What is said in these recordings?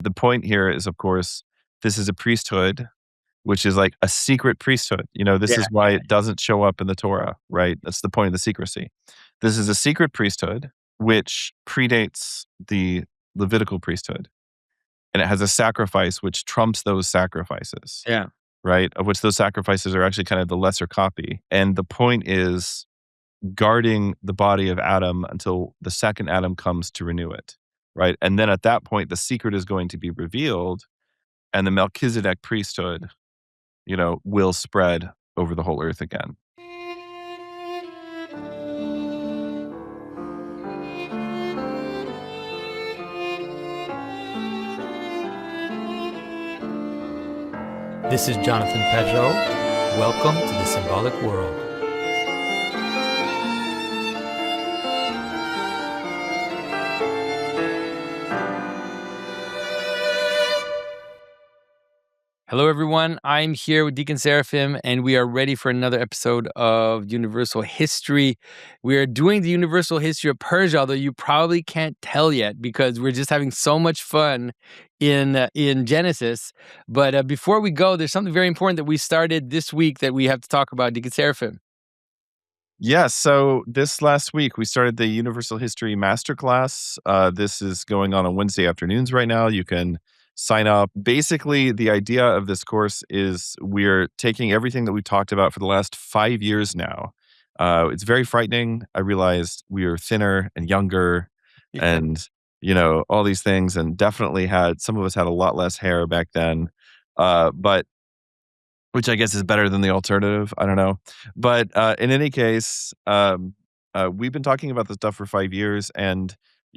The point here is, of course, this is a priesthood, which is like a secret priesthood. This Yeah. is why it doesn't show up in the Torah, right? That's the point of the secrecy. This is a secret priesthood, which predates the Levitical priesthood. And it has a sacrifice which trumps those sacrifices, Yeah. right? Of which those sacrifices are actually kind of the lesser copy. And the point is guarding the body of Adam until the second Adam comes to renew it, right? And then at that point, the secret is going to be revealed, and the Melchizedek priesthood, will spread over the whole earth again. This is Jonathan Pedro. Welcome to the Symbolic World. Hello, everyone. I'm here with Deacon Seraphim, and we are ready for another episode of Universal History. We are doing the Universal History of Persia, although you probably can't tell yet because we're just having so much fun in Genesis. But before we go, there's something very important that we started this week that we have to talk about, Deacon Seraphim. Yeah, so this last week we started the Universal History Masterclass. This is going on Wednesday afternoons right now. You can sign up. Basically, the idea of this course is we're taking everything that we talked about for the last 5 years now. It's very frightening. I realized we were thinner and younger and, all these things, and definitely some of us had a lot less hair back then. But which I guess is better than the alternative. I don't know. But in any case, we've been talking about this stuff for 5 years. And,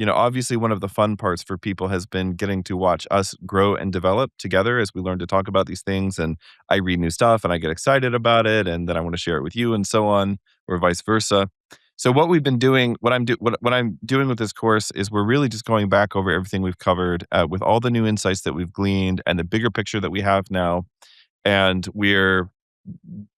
obviously one of the fun parts for people has been getting to watch us grow and develop together as we learn to talk about these things. And I read new stuff and I get excited about it. And then I want to share it with you and so on, or vice versa. So what we've been doing, what I'm doing with this course is we're really just going back over everything we've covered with all the new insights that we've gleaned and the bigger picture that we have now. And we're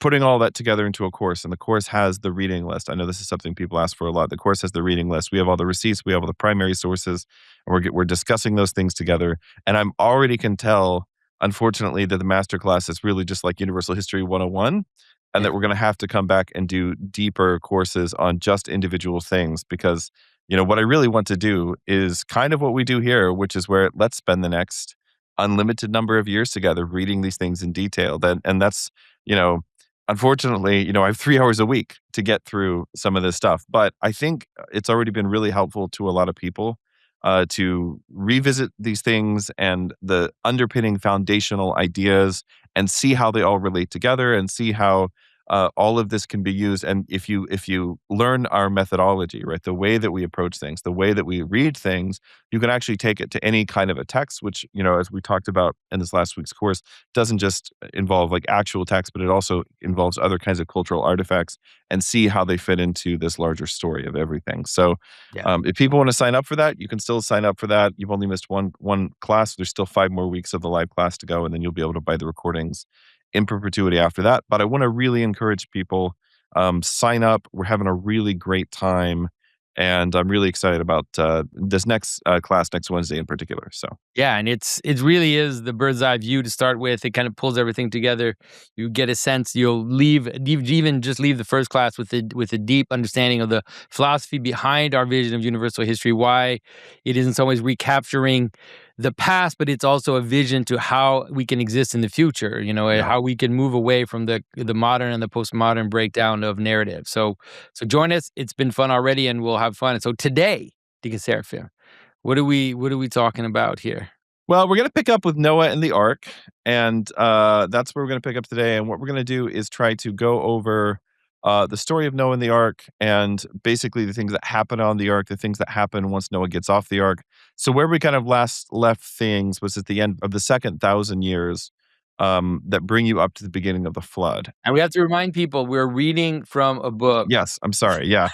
putting all that together into a course, and the course has the reading list. I know this is something people ask for a lot. The course has the reading list. We have all the receipts. We have all the primary sources, and we're discussing those things together. And I'm already can tell, unfortunately, that the masterclass is really just like Universal History 101, and that we're going to have to come back and do deeper courses on just individual things because, what I really want to do is kind of what we do here, which is where let's spend the next unlimited number of years together reading these things in detail. And that's, unfortunately, I have 3 hours a week to get through some of this stuff. But I think it's already been really helpful to a lot of people to revisit these things and the underpinning foundational ideas and see how they all relate together and see how all of this can be used. And if you learn our methodology, right, the way that we approach things, the way that we read things, you can actually take it to any kind of a text, which, as we talked about in this last week's course, doesn't just involve like actual text, but it also involves other kinds of cultural artifacts and see how they fit into this larger story of everything. So if people want to sign up for that, you can still sign up for that. You've only missed one class. There's still 5 more weeks of the live class to go, and then you'll be able to buy the recordings in perpetuity after that. But I want to really encourage people, sign up. We're having a really great time. And I'm really excited about this next class next Wednesday in particular. So yeah, and it really is the bird's eye view to start with. It kind of pulls everything together. You get a sense. You'll even just leave the first class with a deep understanding of the philosophy behind our vision of universal history. Why it is in some ways recapturing the past, but it's also a vision to how we can exist in the future. How we can move away from the modern and the postmodern breakdown of narrative. So join us. It's been fun already, and we'll have fun. So today, Deacon Seraphim, what are we talking about here? Well, we're going to pick up with Noah and the Ark, and that's where we're going to pick up today. And what we're going to do is try to go over the story of Noah and the Ark, and basically the things that happen on the Ark, the things that happen once Noah gets off the Ark. So where we kind of last left things was at the end of the second 1,000 years that bring you up to the beginning of the flood. And we have to remind people we're reading from a book. Yes, I'm sorry. Yeah.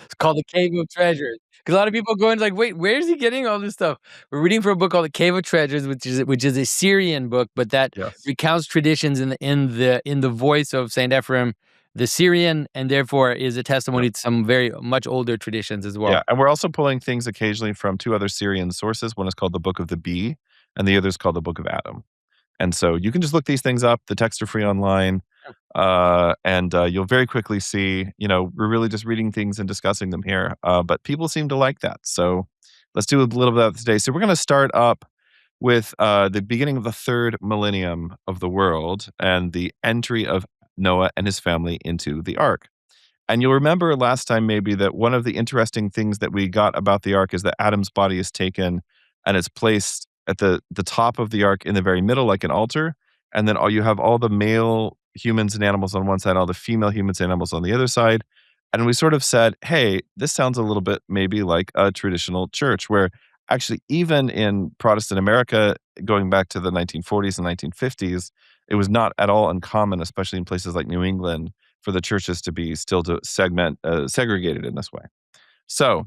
It's called The Cave of Treasures. Because a lot of people go in like, wait, where is he getting all this stuff? We're reading from a book called The Cave of Treasures, which is a Syrian book, but that recounts traditions in the voice of Saint Ephraim, the Syrian, and therefore is a testimony to some very much older traditions as well. Yeah, and we're also pulling things occasionally from 2 other Syrian sources. One is called the Book of the Bee, and the other is called the Book of Adam. And so you can just look these things up. The texts are free online, and you'll very quickly see, we're really just reading things and discussing them here. But people seem to like that. So let's do a little bit of that today. So we're going to start up with the beginning of the third millennium of the world and the entry of Noah and his family into the ark. And you'll remember last time maybe that one of the interesting things that we got about the ark is that Adam's body is taken and it's placed at the top of the ark in the very middle, like an altar. And then you have all the male humans and animals on one side, all the female humans and animals on the other side. And we sort of said, hey, this sounds a little bit maybe like a traditional church, where actually, even in Protestant America, going back to the 1940s and 1950s, it was not at all uncommon, especially in places like New England, for the churches to be still to segregated in this way. So,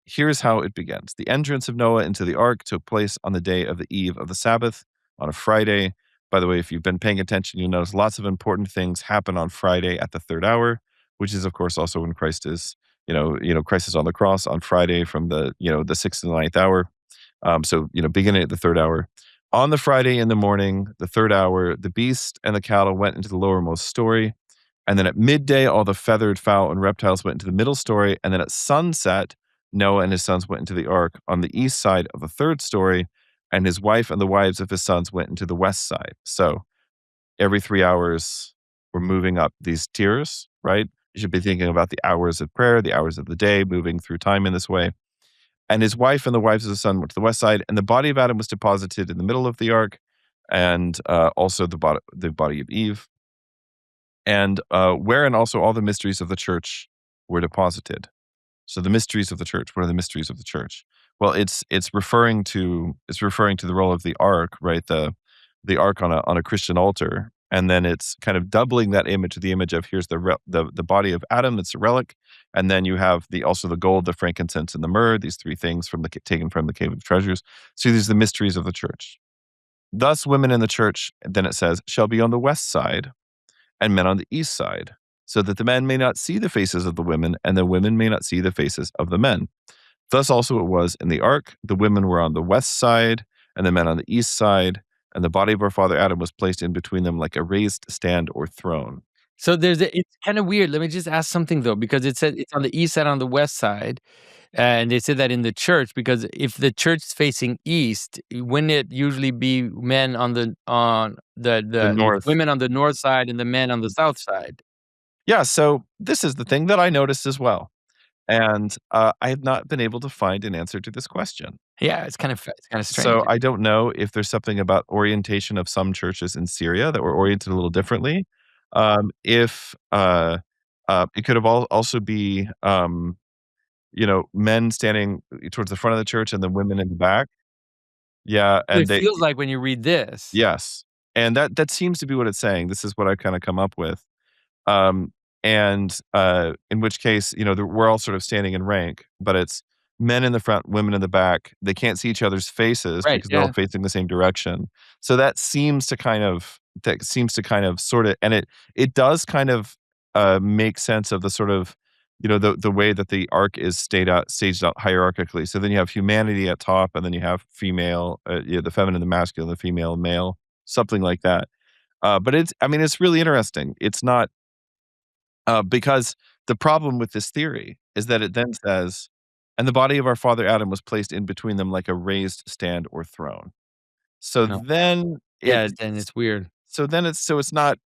here's how it begins. The entrance of Noah into the ark took place on the day of the eve of the Sabbath, on a Friday. By the way, if you've been paying attention, you'll notice lots of important things happen on Friday at the third hour, which is, of course, also when Christ is, Christ is on the cross on Friday from the sixth to the ninth hour. Beginning at the third hour. On the Friday in the morning, the third hour, the beast and the cattle went into the lowermost story. And then at midday, all the feathered fowl and reptiles went into the middle story. And then at sunset, Noah and his sons went into the ark on the east side of the third story, and his wife and the wives of his sons went into the west side. So every 3 hours, we're moving up these tiers, right? You should be thinking about the hours of prayer, the hours of the day, moving through time in this way. And his wife and the wives of the son went to the west side, and the body of Adam was deposited in the middle of the ark, and also the body of Eve, and wherein also all the mysteries of the church were deposited. So the mysteries of the church. What are the mysteries of the church? Well, it's referring to the role of the ark, right? The ark on a Christian altar, and then it's kind of doubling that image, the image of here's the body of Adam that's a relic, and then you have also the gold, the frankincense, and the myrrh. These three things taken from the cave of treasures. So these are the mysteries of the church. Thus, women in the church, then it says, shall be on the west side, and men on the east side, so that the men may not see the faces of the women, and the women may not see the faces of the men. Thus also it was in the ark. The women were on the west side, and the men on the east side, and the body of our father Adam was placed in between them like a raised stand or throne. So it's kind of weird. Let me just ask something though, because it said it's on the east side, on the west side, and they said that in the church because if the church is facing east, wouldn't it usually be men The the north. women on the north side and the men on the south side? Yeah, so this is the thing that I noticed as well. And I have not been able to find an answer to this question. Yeah, it's kind of So strange. I don't know if there's something about orientation of some churches in Syria that were oriented a little differently. If it could have also be men standing towards the front of the church and the women in the back. Yeah, It and they feels like when you read this. yes, and that seems to be what it's saying. This is what I've kind of come up with. Um, in which case, we're all sort of standing in rank, but it's men in the front, women in the back. They can't see each other's faces Right, because they're all yeah. facing the same direction. So that seems to kind of sort of, and it does kind of make sense of the sort of the way that the arc is staged out hierarchically. So then you have humanity at top, and then you have female, the feminine, the masculine, the female, male, something like that. But it's really interesting. It's not because the problem with this theory is that it then says, "And the body of our father Adam was placed in between them like a raised stand or throne." So No. then Yeah, then it's weird. it's not.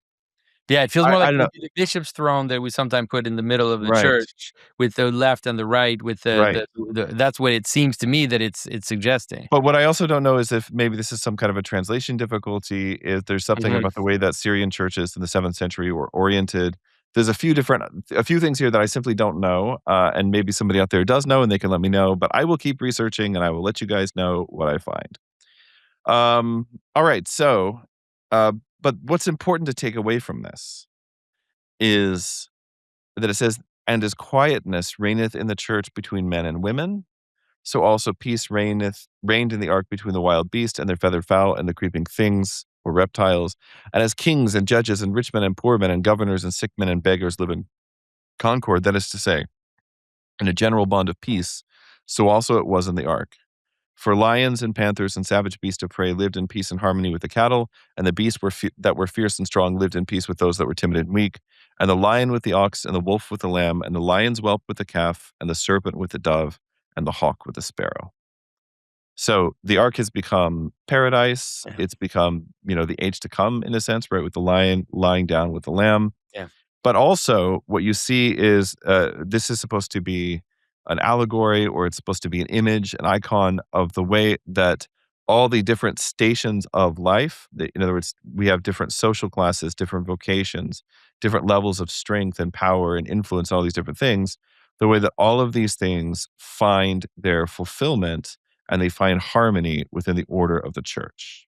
Yeah, it feels more I like don't know. the bishop's throne that we sometimes put in the middle of the Right, church with the left and the right with right. the that's what it seems to me that it's suggesting. But what I also don't know is if maybe this is some kind of a translation difficulty, if there's something Mhm. about the way that Syrian churches in the 7th century were oriented. There's a few things here that I simply don't know, and maybe somebody out there does know, and they can let me know, but I will keep researching, and I will let you guys know what I find. Um, alright, so, uh, but what's important to take away from this is that it says, "And as quietness reigneth in the church between men and women, so also peace reigned in the ark between the wild beast and their feathered fowl and the creeping things or reptiles. And as kings and judges and rich men and poor men and governors and sick men and beggars live in concord, that is to say, in a general bond of peace, so also it was in the ark. For lions and panthers and savage beasts of prey lived in peace and harmony with the cattle, and the beasts that were fierce and strong lived in peace with those that were timid and weak. And the lion with the ox, and the wolf with the lamb, and the lion's whelp with the calf, and the serpent with the dove, and the hawk with the sparrow. So the ark has become paradise. Yeah. It's become, the age to come in a sense, right? With the lion lying down with the lamb. Yeah. But also, what you see is this is supposed to be an allegory, or it's supposed to be an image, an icon of the way that all the different stations of life, in other words, we have different social classes, different vocations, different levels of strength and power and influence, all these different things, the way that all of these things find their fulfillment and they find harmony within the order of the church.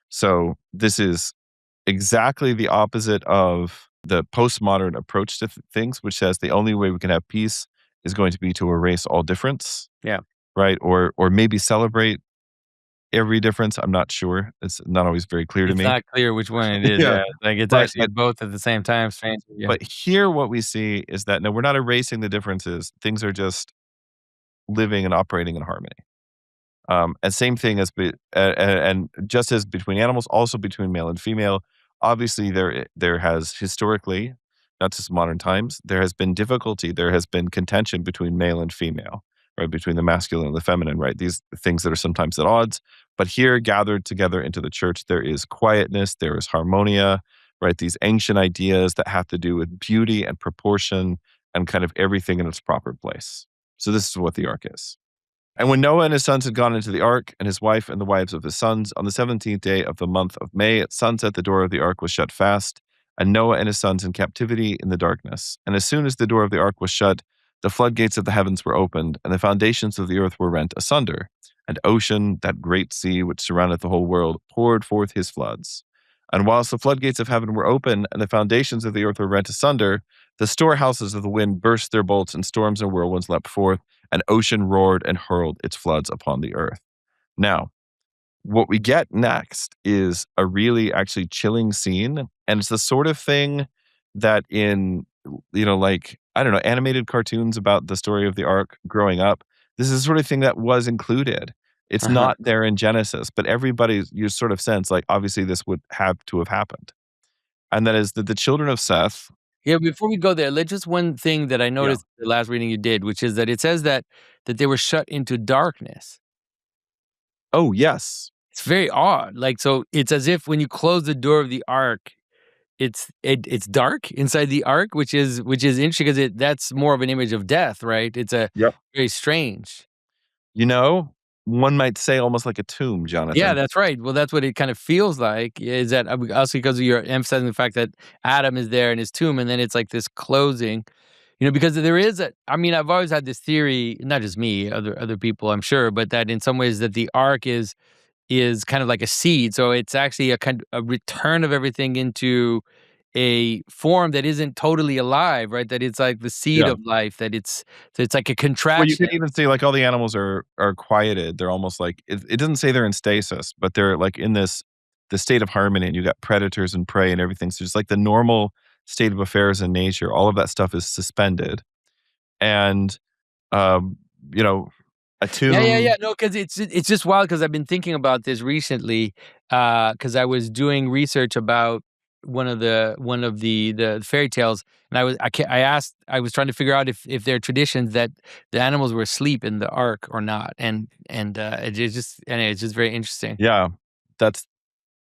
So this is exactly the opposite of the postmodern approach to things, which says the only way we can have peace is going to be to erase all difference, Yeah. right? Or maybe celebrate every difference. I'm not sure. It's not always very clear to It's me. not clear which one it is. Yeah. Yeah. Like it's But actually both at the same time. Strange. Yeah. but here what we see is that no, we're not erasing the differences. Things are just living and operating in harmony. And same thing as and just as between animals, also between male and female. Obviously, there has historically, not just modern times, there has been difficulty. There has been contention between male and female, right? Between the masculine and the feminine, right? These things that are sometimes at odds. But here, gathered together into the church, there is quietness, there is harmonia, right? These ancient ideas that have to do with beauty and proportion and kind of everything in its proper place. So this is what the ark is. And when Noah and his sons had gone into the ark, and his wife and the wives of his sons, on the 17th day of the month of May at sunset, the door of the ark was shut fast, and Noah and his sons in captivity in the darkness. And as soon as the door of the ark was shut, the floodgates of the heavens were opened, and the foundations of the earth were rent asunder. And ocean, that great sea which surroundeth the whole world, poured forth his floods. And whilst the floodgates of heaven were open, and the foundations of the earth were rent asunder, the storehouses of the wind burst their bolts, and storms and whirlwinds leapt forth, and ocean roared and hurled its floods upon the earth. Now, what we get next is a really actually chilling scene. And it's the sort of thing that in, like, I don't know, animated cartoons about the story of the ark growing up, this is the sort of thing that was included. It's Uh-huh. not there in Genesis, but everybody, you sort of sense like, obviously, this would have to have happened. And that is that the children of Seth, Yeah, before we go there, just one thing that I yeah. noticed the last reading you did, which is that it says that they were shut into darkness. Oh, yes. It's very odd. Like, so it's as if when you close the door of the ark, it's dark inside the ark, which is interesting because that's more of an image of death, right? It's a Yep. very strange. You know, one might say almost like a tomb, Yeah, Jonathan. that's right. Well, that's what it kind of feels like. Is that also because you're emphasizing the fact that Adam is there in his tomb, and then it's like this closing. Because there is I mean, I've always had this theory, not just me, other people, I'm sure, but that in some ways that the ark is kind of like a seed. So it's actually a return of everything into a form that isn't totally alive, right? That it's like the seed Yeah. of life, that it's like a Well, you contraction. could even see, like, all the animals are quieted. They're almost like it doesn't say they're in stasis, but they're, like, in the state of harmony, and you got predators and prey and everything. So just like the normal state of affairs in nature, all of that stuff is suspended. And, um, you know, a Yeah, yeah, tomb. yeah. No, because it's just wild because I've been thinking about this recently, because I was doing research about one of the fairy tales, and I was trying to figure out if there are traditions that the animals were asleep in the ark or not, and it's just very interesting. Yeah. That's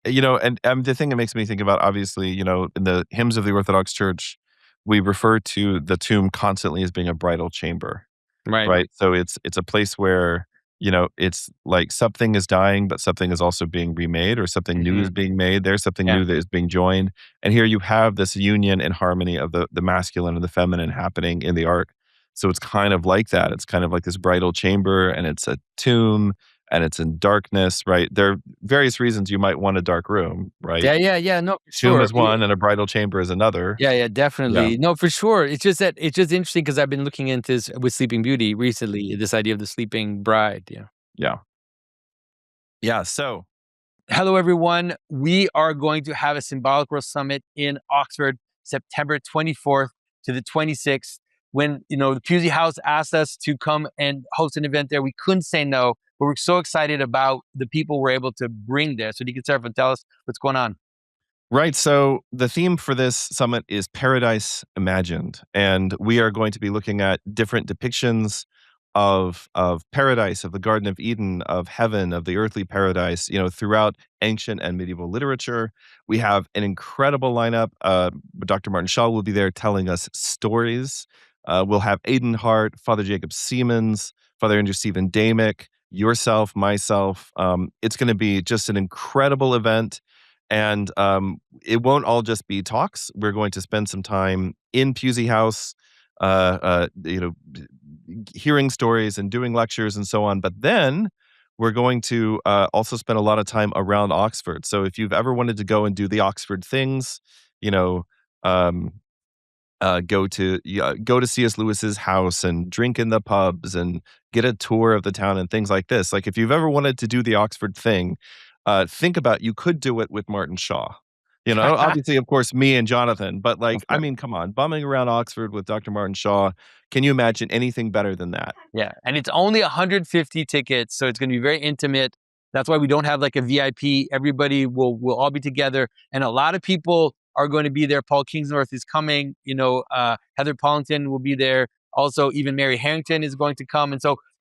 and the thing that makes me think about, obviously, in the hymns of the Orthodox Church, we refer to the tomb constantly as being a bridal chamber. Right. Right? So it's a place where, it's like something is dying, but something is also being remade, or something new is Mhm. being made. There's something Yeah. new that is being joined. And here you have this union and harmony of the masculine and the feminine happening in the ark. So it's kind of like that. It's kind of like this bridal chamber, and it's a tomb, and it's in darkness, right? There are various reasons you might want a dark room, right? Yeah, yeah, yeah. No, for Tomb sure. is one and a bridal chamber is another. Yeah, yeah, Yeah. definitely. No, for sure. It's just interesting because I've been looking into this with Sleeping Beauty recently, this idea of the sleeping bride, yeah. Yeah. Yeah. So Hello, everyone. We are going to have a Symbolic World Summit in Oxford, September 24th to the 26th. When, the Pusey House asked us to come and host an event there, we couldn't say no. But we're so excited about the people we're able to bring there. So Deacon Seraphim, tell us what's going on. Right. So the theme for this summit is Paradise Imagined, and we are going to be looking at different depictions of paradise, of the Garden of Eden, of heaven, of the earthly paradise. Throughout ancient and medieval literature, we have an incredible lineup. Dr. Martin Shaw will be there telling us stories. We'll have Aidan Hart, Father Jacob Siemens, Father Andrew Stephen Damick, yourself, myself. It's going to be just an incredible event. And it won't all just be talks. We're going to spend some time in Pusey House, hearing stories and doing lectures and so on. But then we're going to also spend a lot of time around Oxford. So if you've ever wanted to go and do the Oxford things, you know, um, go to C.S. Lewis's house and drink in the pubs and get a tour of the town and things like this. Like if you've ever wanted to do the Oxford thing, think about you could do it with Martin Shaw. Obviously, of course, me and Jonathan, but like, Of I course. mean, come on, bumming around Oxford with Dr. Martin Shaw. Can you imagine anything better than that? Yeah, and it's only 150 tickets, so it's going to be very intimate. That's why we don't have like a VIP. Everybody will all be together, and a lot of people are going to be there. Paul Kingsnorth is coming. Heather Pollington will be there. Also, even Mary Harrington is going to come,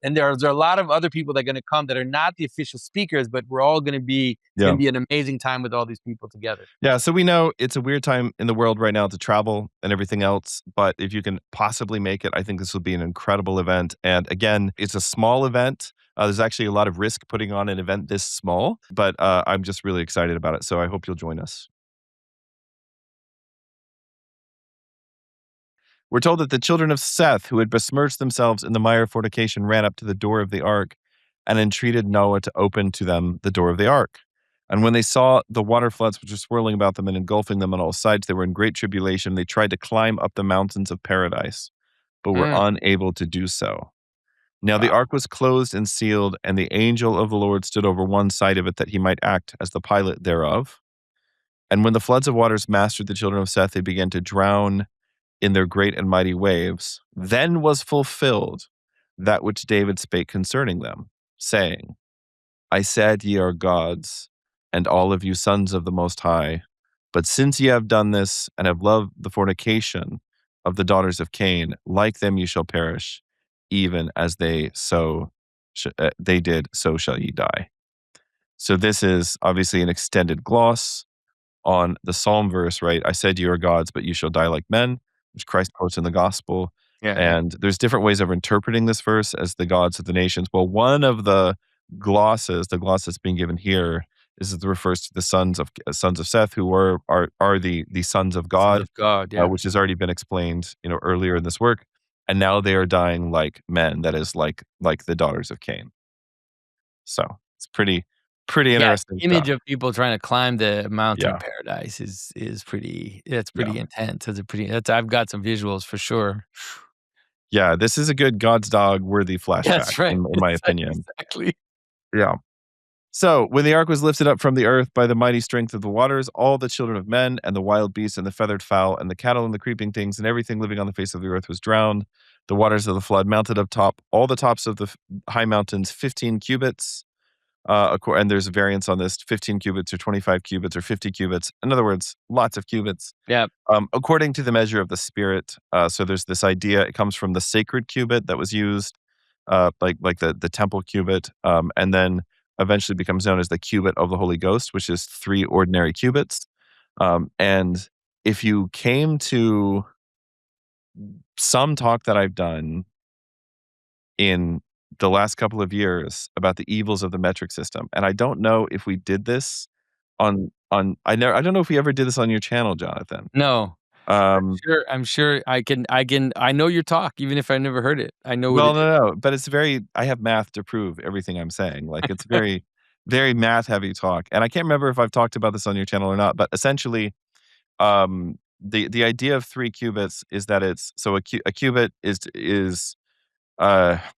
and there's a lot of other people that are going to come that are not the official speakers, but we're all going to be. It's going Yeah. to be an amazing time with all these people together. Yeah, so we know it's a weird time in the world right now to travel and everything else, but if you can possibly make it, I think this will be an incredible event. And again, it's a small event. There's actually a lot of risk putting on an event this small, but I'm just really excited about it. So I hope you'll join us. We're told that the children of Seth, who had besmirched themselves in the mire of fornication, ran up to the door of the ark and entreated Noah to open to them the door of the ark. And when they saw the water floods which were swirling about them and engulfing them on all sides, they were in great tribulation. They tried to climb up the mountains of paradise, but were Mm, unable to do so. Now the wow. ark was closed and sealed, and the angel of the Lord stood over one side of it that he might act as the pilot thereof. And when the floods of waters mastered the children of Seth, they began to drown in their great and mighty waves. Then was fulfilled that which David spake concerning them, saying, I said, ye are gods, and all of you sons of the Most High. But since ye have done this, and have loved the fornication of the daughters of Cain, like them ye shall perish, even as they did, so shall ye die. So this is obviously an extended gloss on the Psalm verse, right? I said you are gods, but you shall die like men, which Christ quotes in the gospel. Yeah, yeah. And there's different ways of interpreting this verse as the gods of the nations. Well, one of the gloss that's being given here is it refers to the sons of Seth, who are the sons of Sons God, of God. Yeah. which has already been explained, earlier in this work. And now they are dying like men, that is like the daughters of Cain. So it's pretty Yeah, interesting the image stuff. of people trying to climb the mountain of Yeah, paradise is pretty it's yeah. pretty intense. That's I've got some visuals for sure. Yeah, this is a good God's dog worthy flashback That's right. in my opinion. Exactly. Yeah. So, when the ark was lifted up from the earth by the mighty strength of the waters, all the children of men and the wild beasts and the feathered fowl and the cattle and the creeping things and everything living on the face of the earth was drowned. The waters of the flood mounted up top, all the tops of the high mountains, 15 cubits. And there's a variance on this 15 cubits or 25 cubits or 50 cubits. In other words, lots of cubits. Yeah. According to the measure of the spirit. So there's this idea, it comes from the sacred cubit that was used, like the temple cubit, and then eventually becomes known as the cubit of the Holy Ghost, which is 3 ordinary cubits. And if you came to some talk that I've done in the last couple of years about the evils of the metric system, and I don't know if we did this I don't know if we ever did this on your channel, Jonathan. No. Um, I'm sure I know your talk even if I never heard it. I know what well, it is. no, but I have math to prove everything I'm saying. Like, it's very, very math heavy talk, and I can't remember if I've talked about this on your channel or not, but essentially, the idea of 3 qubits is that it's so a qubit is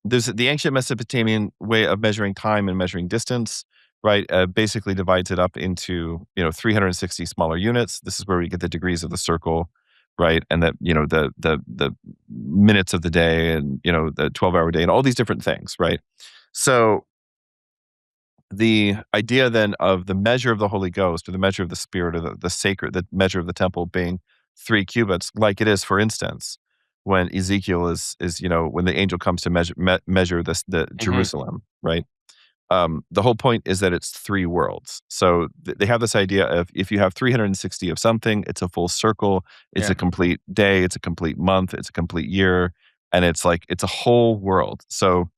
there's the ancient Mesopotamian way of measuring time and measuring distance, right? Basically divides it up into 360 smaller units. This is where we get the degrees of the circle, right? And that the minutes of the day and the 12-hour day and all these different things, right? So the idea then of the measure of the Holy Ghost or the measure of the Spirit or the sacred, the measure of the temple being 3 cubits, like it is, for instance, when Ezekiel is, when the angel comes to measure the Mhm. Jerusalem, right? The whole point is that it's 3 worlds. So they have this idea of if you have 360 of something, it's a full circle, it's Yeah. a complete day, it's a complete month, it's a complete year, and it's like it's a whole world. So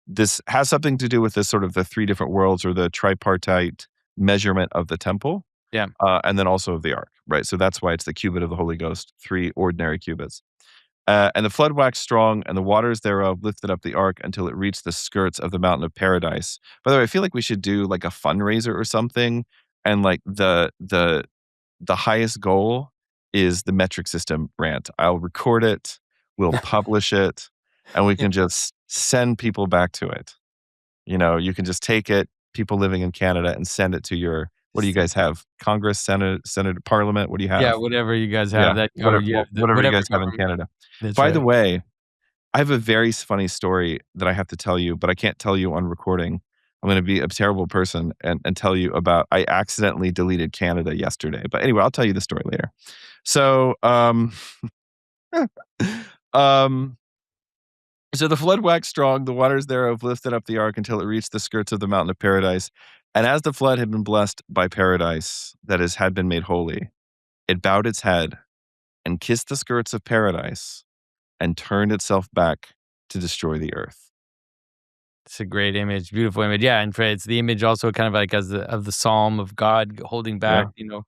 this has something to do with this sort of the 3 different worlds or the tripartite measurement of the temple, Yeah. and then also of the ark, right? So that's why it's the cubit of the Holy Ghost, 3 ordinary cubits. And the flood waxed strong, and the waters thereof lifted up the ark until it reached the skirts of the mountain of paradise. By the way, I feel like we should do like a fundraiser or something, and like the highest goal is the metric system rant. I'll record it, we'll publish it, and we Yeah. can just send people back to it. You can just take it, people living in Canada, and send it to your what do you guys have? Congress, Senate, Parliament? What do you Yeah, have? whatever you guys Yeah, have that whatever yeah, the whatever you whatever guys have in government. Canada. That's By the right. way, I have a very funny story that I have to tell you, but I can't tell you on recording. I'm gonna be a terrible person and tell you about I accidentally deleted Canada yesterday. But anyway, I'll tell you the story later. So, um, so the flood waxed strong, the waters thereof lifted up the ark until it reached the skirts of the mountain of paradise. And as the flood had been blessed by paradise, that is, had been made holy, it bowed its head and kissed the skirts of paradise and turned itself back to destroy the earth. It's a great image, beautiful image. Yeah, and it's the image also kind of like as the psalm of God holding back, Yeah.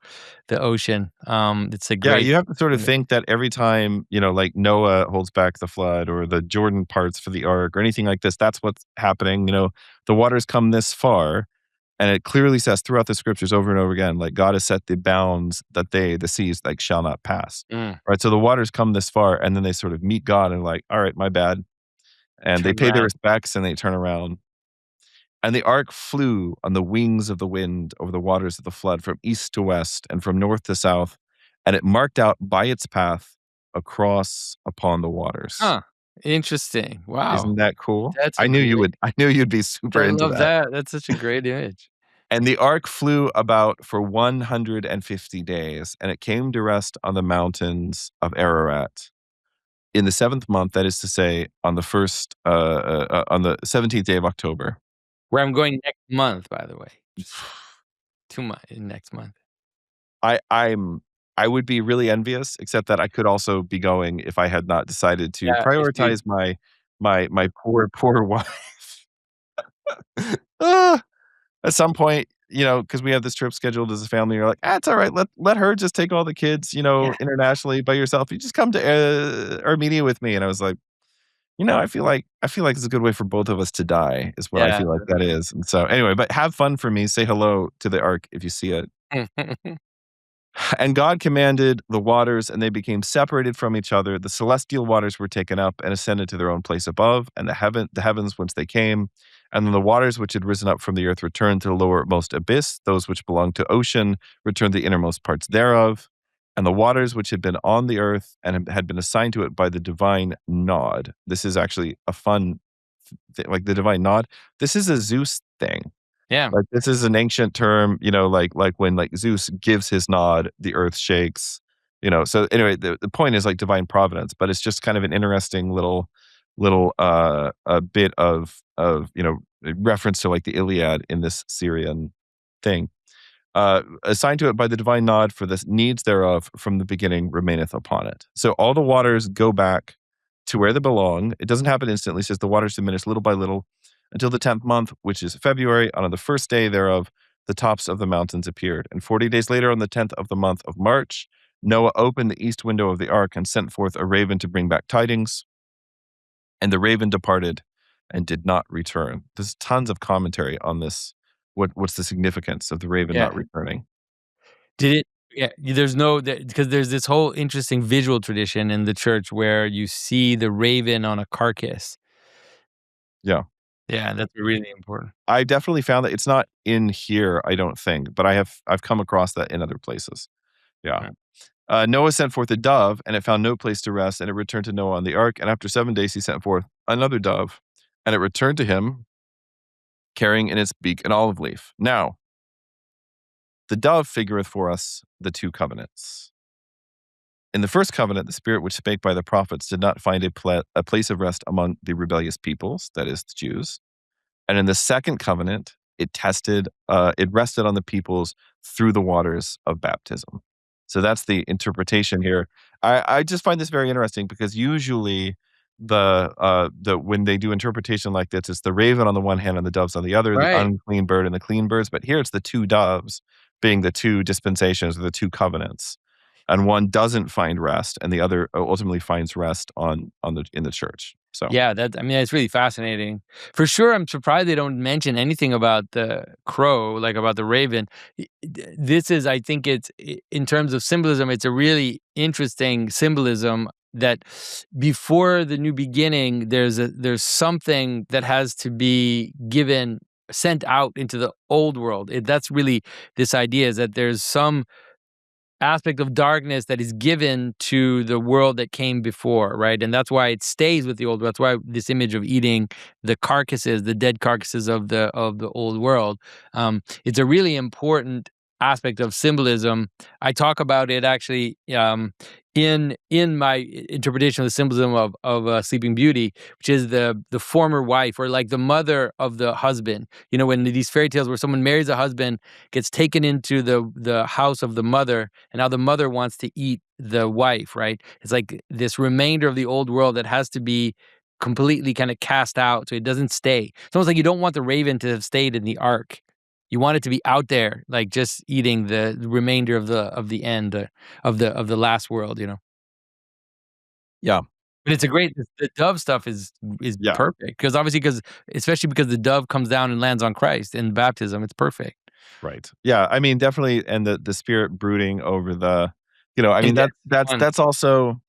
the ocean. It's a Yeah, great you have to sort of image. think that every time, like Noah holds back the flood or the Jordan parts for the ark or anything like this, that's what's happening. The waters come this far, and it clearly says throughout the scriptures over and over again, like God has set the bounds that the seas, like shall not pass. Mm, Right. So the waters come this far, and then they sort of meet God and like, all right, my bad. And they turn pay their around. respects and they turn around. And the ark flew on the wings of the wind over the waters of the flood from east to west and from north to south, and it marked out by its path across upon the waters. Huh. Interesting. Wow. Isn't that cool? That's a I knew you great would I knew you'd be super I into love that. that. That's such a great image. And the ark flew about for 150 days, and it came to rest on the mountains of Ararat in the 7th month, that is to say, on the 17th day of October. Where I'm going next month, by the way. 2 months next month. I'm I would be really envious, except that I could also be going if I had not decided to Yeah, if you prioritize my poor, poor wife. Ah, at some point, because we have this trip scheduled as a family, you're like, "Ah, it's alright, let her just take all the kids, yeah, internationally by yourself. You just come to, Armenia with me." And I was like, I feel like it's a good way for both of us to die, is what I yeah. feel like that is. And so, anyway, but have fun for me. Say hello to the ark if you see it. And God commanded the waters, and they became separated from each other. The celestial waters were taken up and ascended to their own place above, and the heavens whence they came. And then the waters which had risen up from the earth returned to the lowermost abyss. Those which belonged to ocean returned to the innermost parts thereof. And the waters which had been on the earth and had been assigned to it by the divine nod. This is actually a fun, like the divine nod. This is a Zeus thing. Yeah, Like, this is an ancient term, like when, like, Zeus gives his nod, the earth shakes, so anyway, the point is, like, divine providence, but it's just kind of an interesting little, a bit of, reference to, like, the Iliad in this Syrian thing. Assigned to it by the divine nod, for the needs thereof from the beginning remaineth upon it. So all the waters go back to where they belong. It doesn't happen instantly. It says the waters diminish little by little until the 10th month, which is February. And on the first day thereof, the tops of the mountains appeared. And 40 days later, on the 10th of the month of March, Noah opened the east window of the ark and sent forth a raven to bring back tidings. And the raven departed and did not return. There's tons of commentary on this. What's the significance of the raven yeah. not returning? Did it yeah, there's no because there's this whole interesting visual tradition in the church where you see the raven on a carcass. Yeah. Yeah, that's really important. I definitely found that it's not in here, I don't think, but I've come across that in other places. Yeah. Yeah. Noah sent forth a dove, and it found no place to rest, and it returned to Noah on the ark. And after 7 days, he sent forth another dove, and it returned to him, carrying in its beak an olive leaf. Now, the dove figureth for us the two covenants. In the first covenant, the spirit which spake by the prophets did not find a place of rest among the rebellious peoples, that is, the Jews. And in the second covenant, it rested on the peoples through the waters of baptism. So that's the interpretation here. I just find this very interesting because usually the when they do interpretation like this, it's the raven on the one hand and the doves on the other, the Right. unclean bird and the clean birds. But here it's the two doves being the two dispensations or the two covenants, and one doesn't find rest, and the other ultimately finds rest on the in the church. So Yeah, I mean, it's really fascinating. For sure, I'm surprised they don't mention anything about the crow, like about the raven. This is, I think in terms of symbolism, it's a really interesting symbolism that before the new beginning, there's something that has to be sent out into the old world. That's really this idea, is that there's some aspect of darkness that is given to the world that came before, right? And that's why it stays with the old. That's why this image of eating the carcasses, the dead carcasses of the old world, it's a really important aspect of symbolism. I talk about it actually in my interpretation of the symbolism of Sleeping Beauty, which is the former wife, or like the mother of the husband. You know, when these fairy tales where someone marries a husband, gets taken into the house of the mother, and now the mother wants to eat the wife, right? It's like this remainder of the old world that has to be completely kind of cast out so it doesn't stay. It's almost like you don't want the raven to have stayed in the ark. You want it to be out there, like just eating the remainder of the end of the last world, you know. yeah, But it's a great the dove stuff is yeah. perfect because obviously because especially because the dove comes down and lands on Christ in baptism, it's perfect. Right. Yeah, I mean, definitely, and the spirit brooding over I mean, And then that's also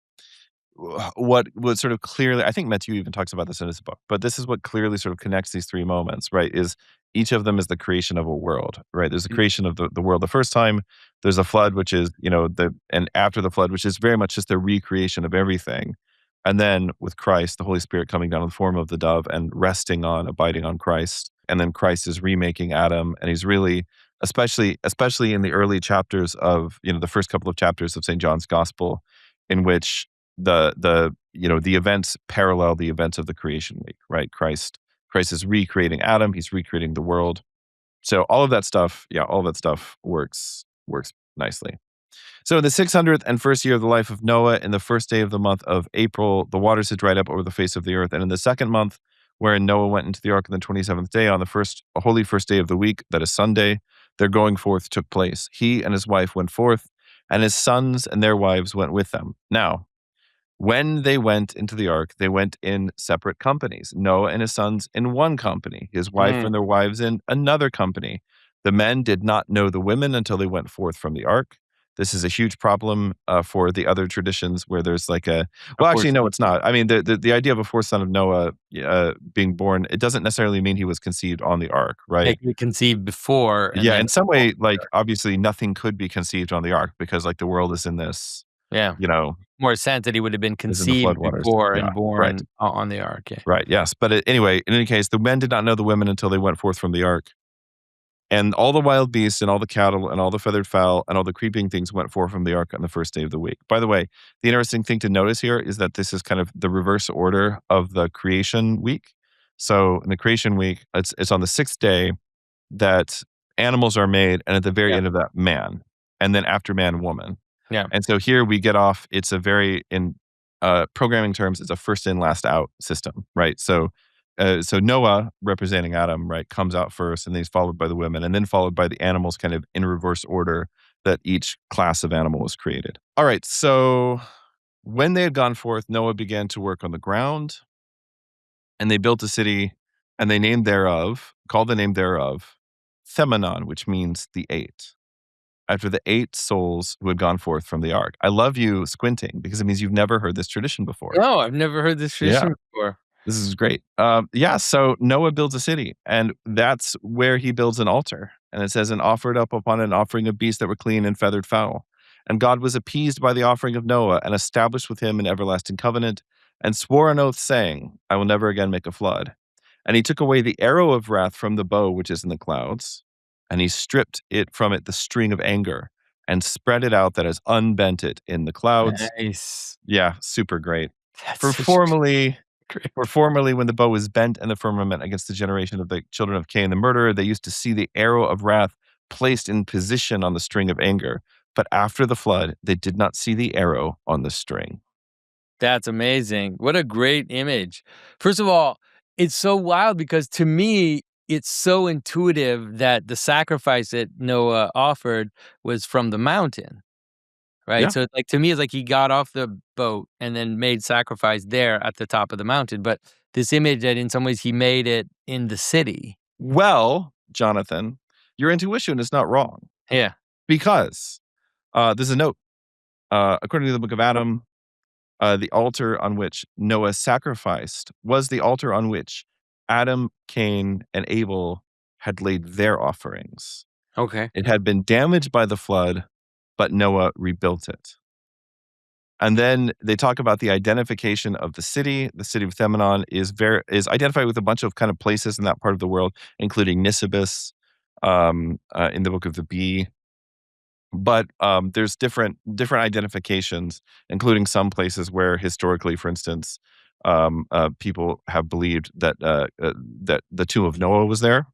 what sort of clearly, I think Matthew even talks about this in his book, but this is what clearly sort of connects these 3 moments, right? Is each of them is the creation of a world, right? There's a creation of the world the first time, there's a flood, which is, and after the flood, which is very much just a recreation of everything. And then with Christ, the Holy Spirit coming down in the form of the dove and abiding on Christ. And then Christ is remaking Adam, and he's really, especially in the early chapters of, the first couple of chapters of St. John's Gospel, in which the events parallel the events of the creation week, right? Christ is recreating Adam, he's recreating the world. So all of that stuff works nicely. So in the 601st year of the life of Noah, in the first day of the month of April, the waters had dried up over the face of the earth. And in the second month, wherein Noah went into the ark on the 27th day, on the holy first day of the week, that is Sunday, their going forth took place. He and his wife went forth, and his sons and their wives went with them. Now, when they went into the ark, they went in separate companies. Noah and his sons in one company, his wife mm, and their wives in another company. The men did not know the women until they went forth from the ark. This is a huge problem for the other traditions where there's like of well, actually, course, no, it's not. I mean, the idea of a fourth son of Noah being born, it doesn't necessarily mean he was conceived on the ark, yeah, right? you conceived before and Yeah, then in some way, like obviously nothing could be conceived on the ark because like the world is in this, yeah, you know, more sense that he would have been is in the conceived floodwaters. before Yeah, and right. born on the ark, yeah. Right, yes, but anyway, in any case, the men did not know the women until they went forth from the ark, and all the wild beasts, and all the cattle, and all the feathered fowl, and all the creeping things went forth from the ark on the first day of the week. By the way, the interesting thing to notice here is that this is kind of the reverse order of the creation week. So in the creation week, it's on the 6th day that animals are made, and at the very Yeah, end of that, man, and then after man, woman. yeah, And so here we get off, it's a very in programming terms, it's a first in, last out system, right? So Noah, representing Adam, right, comes out first, and then he's followed by the women, and then followed by the animals, kind of in reverse order that each class of animal was created. All right, so when they had gone forth, Noah began to work on the ground, and they built a city, and called the name thereof, Themanon, which means the eight, after the 8 souls who had gone forth from the ark. I love you squinting because it means you've never heard this tradition before. no, I've never heard this Yeah, tradition before. this is great. Yeah, so Noah builds a city, and that's where he builds an altar. And it says, and offered up upon an offering of beasts that were clean and feathered fowl. And God was appeased by the offering of Noah, and established with him an everlasting covenant, and swore an oath, saying, I will never again make a flood. And he took away the arrow of wrath from the bow which is in the clouds, and he stripped it from it the string of anger, and spread it out that has unbent it in the clouds. Nice. Yeah, super great. That's For such formerly great. for formerly when the bow was bent in the firmament against the generation of the children of Cain the murderer, they used to see the arrow of wrath placed in position on the string of anger. But after the flood, they did not see the arrow on the string. That's amazing. What a great image. First of all, it's so wild because to me, it's so intuitive that the sacrifice that Noah offered was from the mountain, right? Yeah. So, like, to me, it's like he got off the boat and then made sacrifice there at the top of the mountain. But this image that in some ways he made it in the city. Well, Jonathan, your intuition is not wrong Yeah. because there's a note. According to the book of Adam, the altar on which Noah sacrificed was the altar on which Adam, Cain, and Abel had laid their offerings. Okay. It had been damaged by the flood, but Noah rebuilt it. And then they talk about the identification of the city. The city of Themenon is identified with a bunch of kind of places in that part of the world, including Nisibis, in the book of the Bee. But there's different identifications, including some places where historically, for instance, people have believed that the tomb of Noah was there.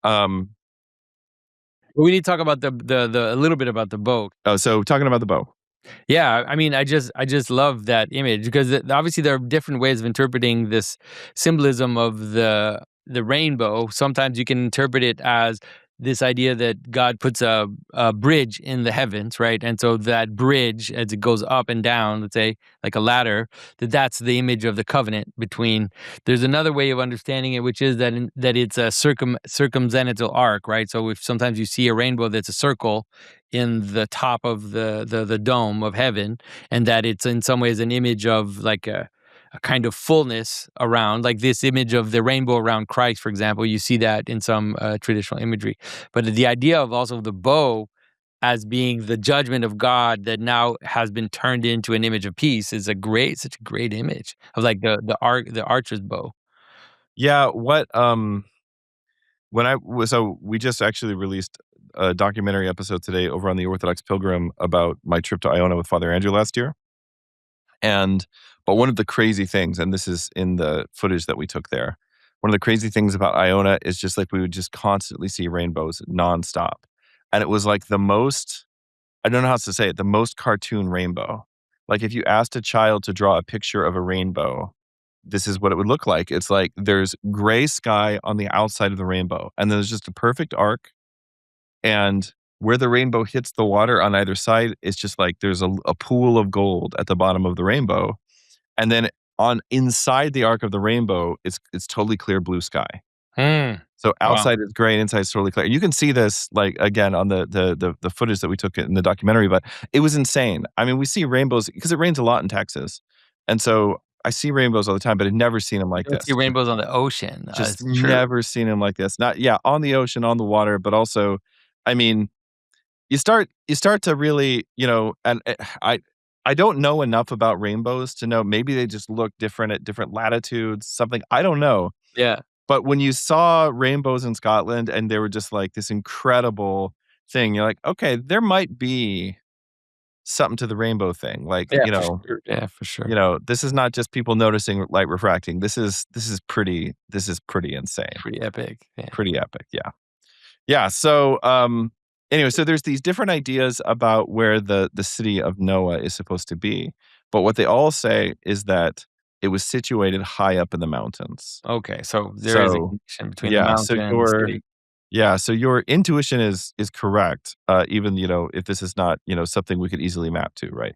Um, We need to talk about the a little bit about the boat. so talking about the bow. Yeah, I mean, I just love that image because obviously there are different ways of interpreting this symbolism of the rainbow. Sometimes you can interpret it as this idea that God puts a bridge in the heavens, right? And so that bridge, as it goes up and down, let's say like a ladder, that's the image of the covenant between. There's another way of understanding it, which is that it's a circumzennital arc, right? So if sometimes you see a rainbow that's a circle in the top of the dome of heaven, and that it's in some ways an image of like a kind of fullness around, like this image of the rainbow around Christ, for example. You see that in some traditional imagery. But the idea of also the bow as being the judgment of God that now has been turned into an image of peace is such a great image of like the archer's bow. Yeah, so we just actually released a documentary episode today over on the Orthodox Pilgrim about my trip to Iona with Father Andrew last year. And but one of the crazy things, and this is in the footage that we took there, one of the crazy things about Iona is just like we would just constantly see rainbows nonstop. And it was like the most, I don't know how else to say it, the most cartoon rainbow. Like if you asked a child to draw a picture of a rainbow, this is what it would look like. It's like there's gray sky on the outside of the rainbow, and there's just a perfect arc. And where the rainbow hits the water on either side, it's just like there's a pool of gold at the bottom of the rainbow. And then on inside the arc of the rainbow, it's totally clear blue sky. Hmm. So Wow. outside is gray and inside is totally clear. You can see this like again on the footage that we took in the documentary, but it was insane. I mean, we see rainbows because it rains a lot in Texas. And so I see rainbows all the time, but I've never seen them You like don't see this. rainbows on the ocean. Just It's true. never seen them like this. Not yeah, on the ocean, on the water, but also, I mean, you start to really, and I don't know enough about rainbows to know maybe they just look different at different latitudes, something I don't know. Yeah. But when you saw rainbows in Scotland and they were just like this incredible thing, you're like, okay, there might be something to the rainbow thing. Like, Yeah, for sure. Yeah, for sure. this is not just people noticing light refracting. This is pretty insane. Pretty epic. Yeah. Pretty epic. Yeah. Yeah, so, anyway, so there's these different ideas about where the city of Noah is supposed to be, but what they all say is that it was situated high up in the mountains. Okay, so there is a So, connection between the yeah, so mountain and the your city. yeah, so your intuition is correct, even, if this is not, something we could easily map to, right?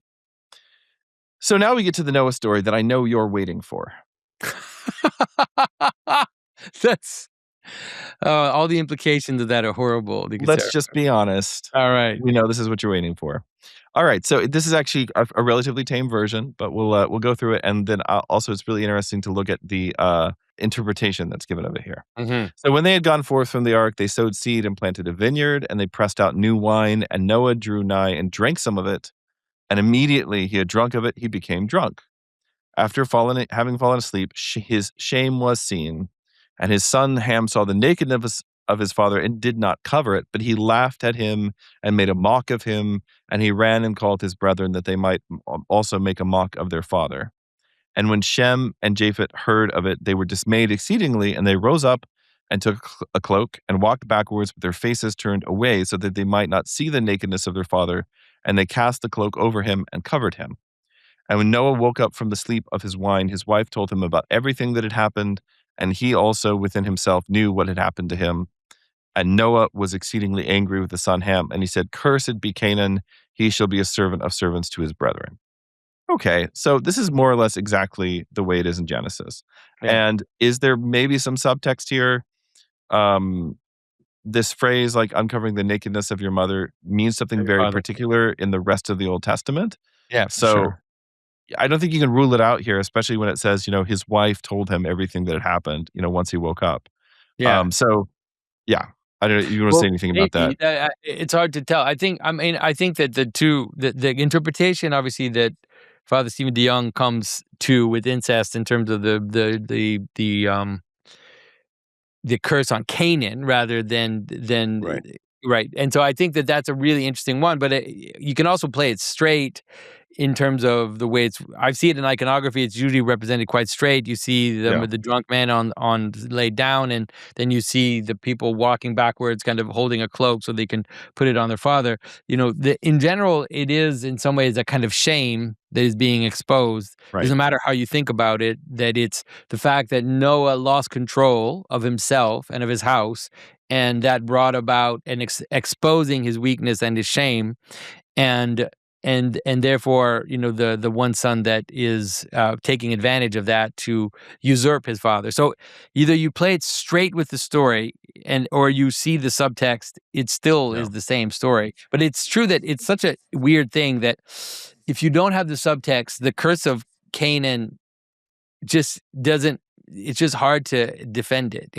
So now we get to the Noah story that I know you're waiting for. That's all the implications of that are horrible, Deacon Let's Seraphim. just be honest. Alright. We know this is what you're waiting for. All right, so this is actually a relatively tame version, but we'll go through it, and then also it's really interesting to look at the interpretation that's given of it here. Mhm. So when they had gone forth from the ark, they sowed seed and planted a vineyard, and they pressed out new wine. And Noah drew nigh and drank some of it, and immediately he had drunk of it, he became drunk. After having fallen asleep, his shame was seen, And his son Ham saw the nakedness of his father and did not cover it, but he laughed at him and made a mock of him. And he ran and called his brethren that they might also make a mock of their father. And when Shem and Japheth heard of it, they were dismayed exceedingly, and they rose up and took a cloak and walked backwards with their faces turned away so that they might not see the nakedness of their father. And they cast the cloak over him and covered him. And when Noah woke up from the sleep of his wine, his wife told him about everything that had happened, and he also within himself knew what had happened to him. And Noah was exceedingly angry with his son Ham, and he said, "Cursed be Canaan, he shall be a servant of servants to his brethren." Okay, so this is more or less exactly the way it is in Genesis. Yeah. And is there maybe some subtext here? Um, this phrase, like uncovering the nakedness of your mother, means something Your very father. particular in the rest of the Old Testament. Yeah, for So sure. I don't think you can rule it out here, especially when it says, his wife told him everything that had happened, once he woke up. Yeah. So yeah, I don't know. You want to say Well, anything about that? maybe it's hard to tell. I think that the interpretation, obviously, that Father Stephen DeYoung comes to with incest in terms of the curse on Canaan rather than Right. right. And so I think that that's a really interesting one, but you can also play it straight in terms of the way I see it in iconography. It's usually represented quite straight. You see Yeah. the drunk man on laid down, and then you see the people walking backwards, kind of holding a cloak so they can put it on their father. In general, it is in some ways a kind of shame that is being exposed. Right. Doesn't matter how you think about it, that it's the fact that Noah lost control of himself and of his house, and that brought about an exposing his weakness and his shame, and and therefore, the one son that is taking advantage of that to usurp his father. So either you play it straight with the story, or you see the subtext. It still Yeah. is the same story. But it's true that it's such a weird thing that if you don't have the subtext, the curse of Canaan just doesn't. It's just hard to defend it.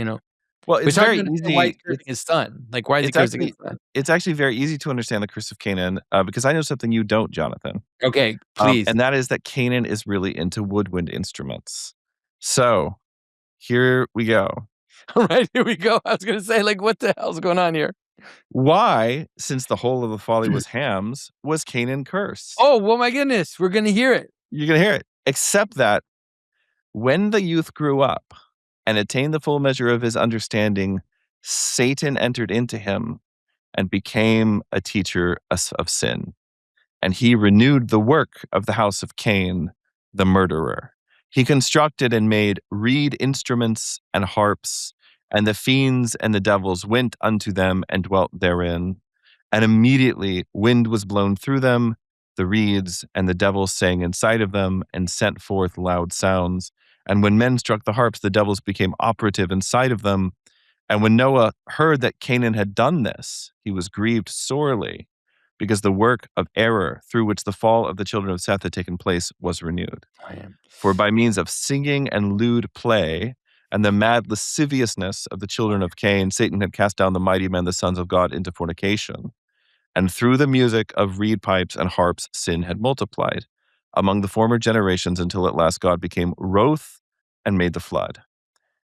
Well, But it's it's hard very to understand why he's easy. cursing his son. Like, why is he It's cursing his actually son? it's actually very easy to understand the curse of Canaan, because I know something you don't, Jonathan. Okay, please. And that is that Canaan is really into woodwind instruments. So here we go. All right, here we go. I was gonna say, like, what the hell's going on here? Why, since the whole of the folly was Ham's, was Canaan cursed? Oh, well, my goodness, we're gonna hear it. You're gonna hear it. Except that when the youth grew up and attained the full measure of his understanding, Satan entered into him and became a teacher of sin. And he renewed the work of the house of Cain, the murderer. He constructed and made reed instruments and harps, and the fiends and the devils went unto them and dwelt therein. And immediately wind was blown through them, the reeds, and the devils sang inside of them and sent forth loud sounds. And when men struck the harps, the devils became operative inside of them. And when Noah heard that Canaan had done this, he was grieved sorely, because the work of error through which the fall of the children of Seth had taken place was renewed. I am. For by means of singing and lewd play and the mad lasciviousness of the children of Cain, Satan had cast down the mighty men, the sons of God, into fornication. And through the music of reed pipes and harps, sin had multiplied among the former generations until at last God became wroth and made the flood.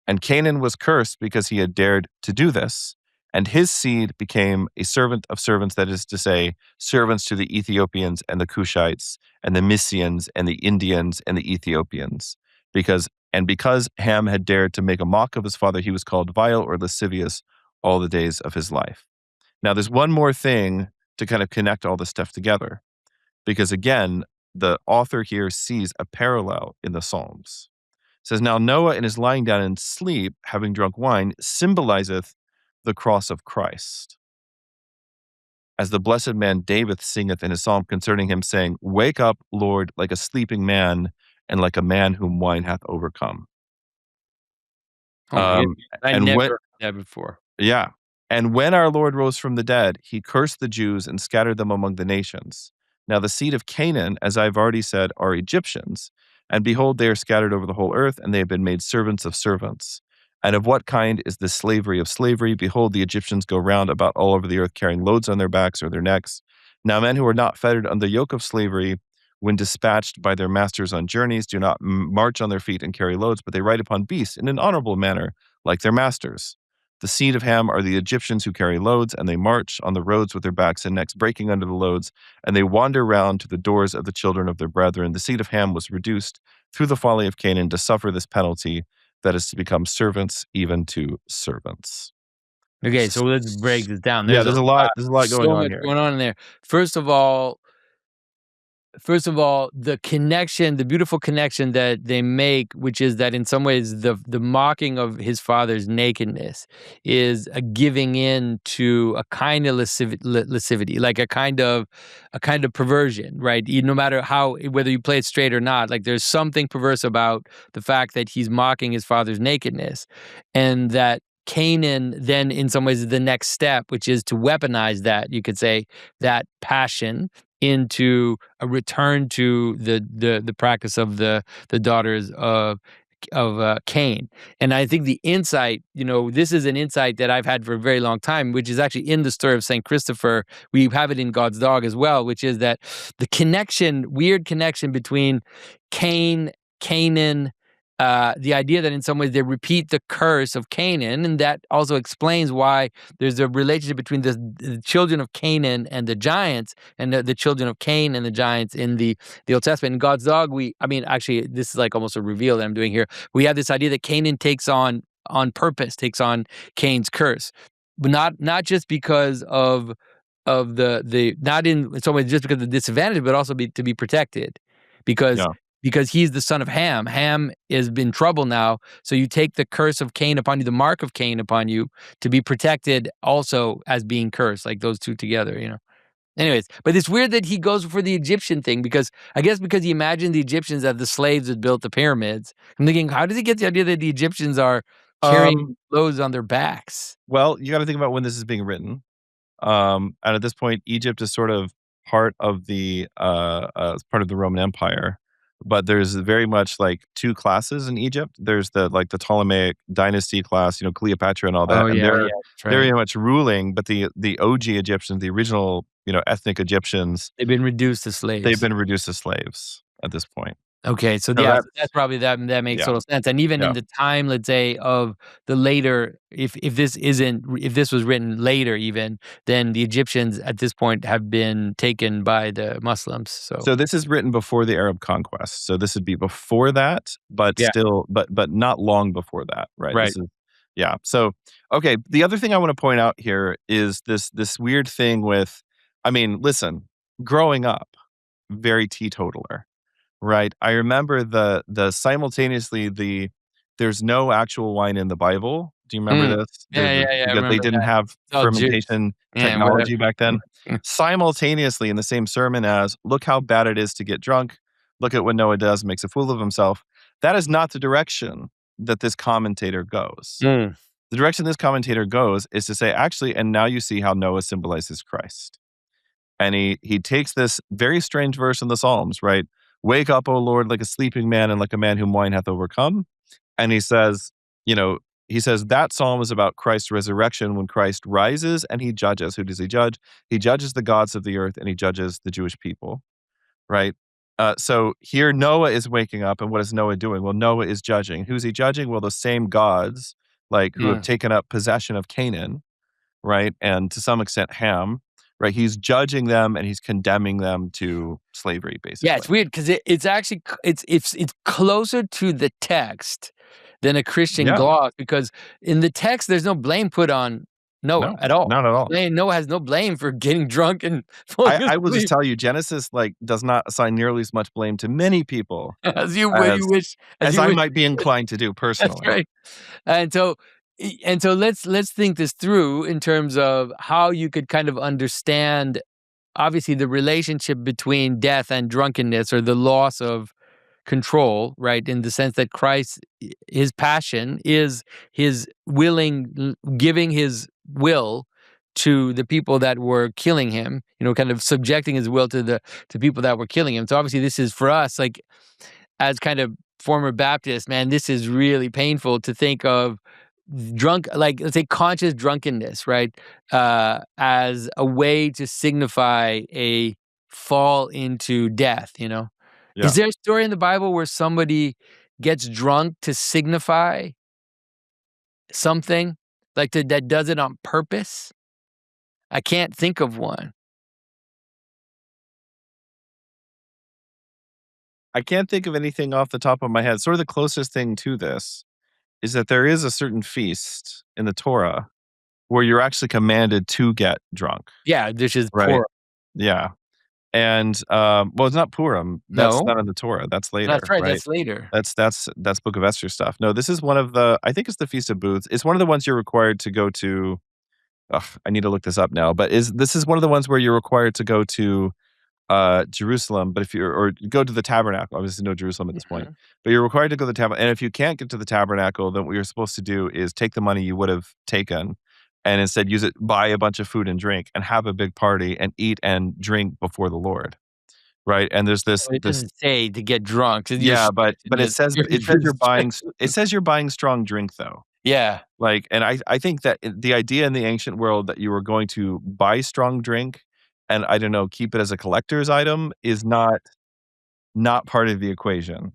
And Canaan was cursed because he had dared to do this, and his seed became a servant of servants, that is to say, servants to the Ethiopians and the Cushites and the Mysians and the Indians and the Ethiopians. Because Ham had dared to make a mock of his father, he was called vile or lascivious all the days of his life. Now, there's one more thing to kind of connect all this stuff together, because again, the author here sees a parallel in the Psalms. It says, now Noah in his lying down in sleep, having drunk wine, symbolizeth the cross of Christ. As the blessed man David singeth in his psalm concerning him, saying, wake up, Lord, like a sleeping man, and like a man whom wine hath overcome. Oh my goodness. I And never when, heard that before. yeah. And when our Lord rose from the dead, he cursed the Jews and scattered them among the nations. Now the seed of Canaan, as I've already said, are Egyptians. And behold, they are scattered over the whole earth, and they have been made servants of servants. And of what kind is this slavery of slavery? Behold, the Egyptians go round about all over the earth, carrying loads on their backs or their necks. Now men who are not fettered under the yoke of slavery, when dispatched by their masters on journeys, do not march on their feet and carry loads, but they ride upon beasts in an honorable manner, like their masters. The seed of Ham are the Egyptians who carry loads, and they march on the roads with their backs and necks breaking under the loads, and they wander round to the doors of the children of their brethren. The seed of Ham was reduced through the folly of Canaan to suffer this penalty, that is to become servants even to servants. Okay, so let's break this down. Yeah, There's a there's a lot going so on much here. going on in there. First of all, the connection, the beautiful connection that they make, which is that in some ways the mocking of his father's nakedness is a giving in to a kind of lascivity, like a kind of perversion, right? No matter how, whether you play it straight or not, like there's something perverse about the fact that he's mocking his father's nakedness, and that Canaan then in some ways is the next step, which is to weaponize that, you could say, that passion into a return to the practice of the daughters of Cain. And I think the insight, this is an insight that I've had for a very long time, which is actually in the story of Saint Christopher. We have it in God's Dog as well, which is that the weird connection between Canaan, the idea that in some ways they repeat the curse of Canaan, and that also explains why there's a relationship between the children of Canaan and the giants, and the children of Cain and the giants in the Old Testament. In God's Dog, actually, this is like almost a reveal that I'm doing here. We have this idea that Canaan takes on purpose, takes on Cain's curse, but not just because of the not in some ways just because of the disadvantage, but also to be protected, because Yeah. he's the son of Ham. Ham is in trouble now, so you take the curse of Cain upon you, the mark of Cain upon you, to be protected also as being cursed, like those two together. Anyways, but it's weird that he goes for the Egyptian thing, because I guess because he imagined the Egyptians as the slaves that built the pyramids. I'm thinking, how does he get the idea that the Egyptians are Um, carrying loads on their backs? well, you gotta think about when this is being written. And at this point, Egypt is sort of part of the Roman Empire, but there's very much like two classes in Egypt. There's the Ptolemaic dynasty class, Cleopatra and all that, Oh and yeah, they're yeah, that's they're right. very much ruling. But the OG Egyptians, the original ethnic Egyptians, They've been reduced to they've slaves. been reduced to slaves at this point. Okay, so So yeah, so that's that's probably that makes yeah, total sense. And even yeah. in the time, let's say, of the later, if this was written later, even then, the Egyptians at this point have been taken by the Muslims. So So this is written before the Arab conquest. So this would be before that, but yeah, still, but not long before that, right? right. This is, yeah. So okay, the other thing I want to point out here is this weird thing with, I mean, listen, growing up, very teetotaler, right? I remember the simultaneously there's no actual wine in the Bible. Do you remember Mm. this? Yeah, yeah, yeah. I Because they remember didn't that. have It's all juice. fermentation Yeah, whatever. technology back then. Simultaneously in the same sermon as, look how bad it is to get drunk. Look at what Noah does, makes a fool of himself. That is not the direction that this commentator goes. Mm. The direction this commentator goes is to say, actually, and now you see how Noah symbolizes Christ. And he takes this very strange verse in the Psalms, right? Wake up, O Lord, like a sleeping man and like a man whom wine hath overcome. And he says, you know, he says that psalm is about Christ's resurrection when Christ rises and he judges. Who does he judge? He judges the gods of the earth and he judges the Jewish people, right? So here Noah is waking up, and what is Noah doing? Well, Noah is judging. Who's he judging? Well, the same gods like who have Mm. taken up possession of Canaan, right? And to some extent Ham, right? He's judging them and he's condemning them to slavery, Yeah, basically. it's weird because it's actually it's closer to the text than a Christian Yeah. gloss, because in the text there's no blame put on Noah No, at all. not at all. Noah has no blame for getting drunk and falling I will just asleep, tell you, Genesis, like, does not assign nearly as much blame to many people you as wish, as as you I wish. might be inclined to do That's personally. right. And so let's think this through in terms of how you could kind of understand, obviously, the relationship between death and drunkenness, or the loss of control, right? In the sense that Christ, his passion is his giving his will to the people that were killing him, kind of subjecting his will to people that were killing him. So obviously this is for us, like, as kind of former Baptist, man, this is really painful to think of drunk, like, let's say, conscious drunkenness, right? As a way to signify a fall into death. Yeah. Is there a story in the Bible where somebody gets drunk to signify something like that does it on purpose? I can't think of one. I can't think of anything off the top of my head. Sort of the closest thing to this is that there is a certain feast in the Torah where you're actually commanded to get drunk, Yeah, this is right? poor. Yeah. And, well, it's not Purim. That's No? not in the Torah. That's That's later, right, right? that's later. That's Book of Esther stuff. No, this is one of the I think it's the Feast of Booths. It's one of the ones you're required to go to. Ugh, I need to look this up now, but is this is one of the ones where you're required to go to Jerusalem, but if you're or go to the tabernacle, obviously no Jerusalem at this point, Mhm. but you're required to go to the tabernacle. And if you can't get to the tabernacle, then what you're supposed to do is take the money you would have taken and instead use it, buy a bunch of food and drink and have a big party and eat and drink before the Lord. Right. And there's Well, it this doesn't say to get drunk, so you're yeah, but stretching it says you're buying strong drink though. Yeah. Like, and I think that the idea in the ancient world that you were going to buy strong drink and I don't know, keep it as a collector's item is not part of the equation,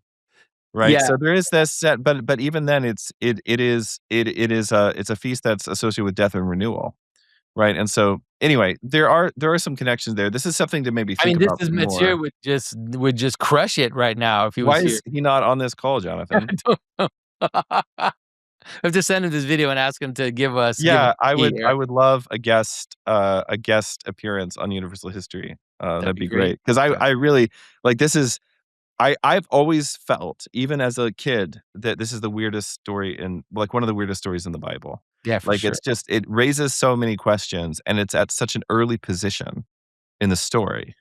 right? Yeah. So there is this set, but even then, it's a feast that's associated with death and renewal, right? And so anyway, there are some connections there. This is something to maybe I think mean, this about is some Mathieu more. would just crush it right now if he Why was here. is he not on this call, I Jonathan? don't know. I have to send him this video and ask him to give us Yeah, here. I would love a guest appearance on Universal History. That'd That'd be be great. great because Yeah. I really like this is I've always felt, even as a kid, that this is the weirdest story in like, one of the weirdest stories in the Bible. Yeah, for Like, sure. it's just it raises so many questions, and it's at such an early position in the story.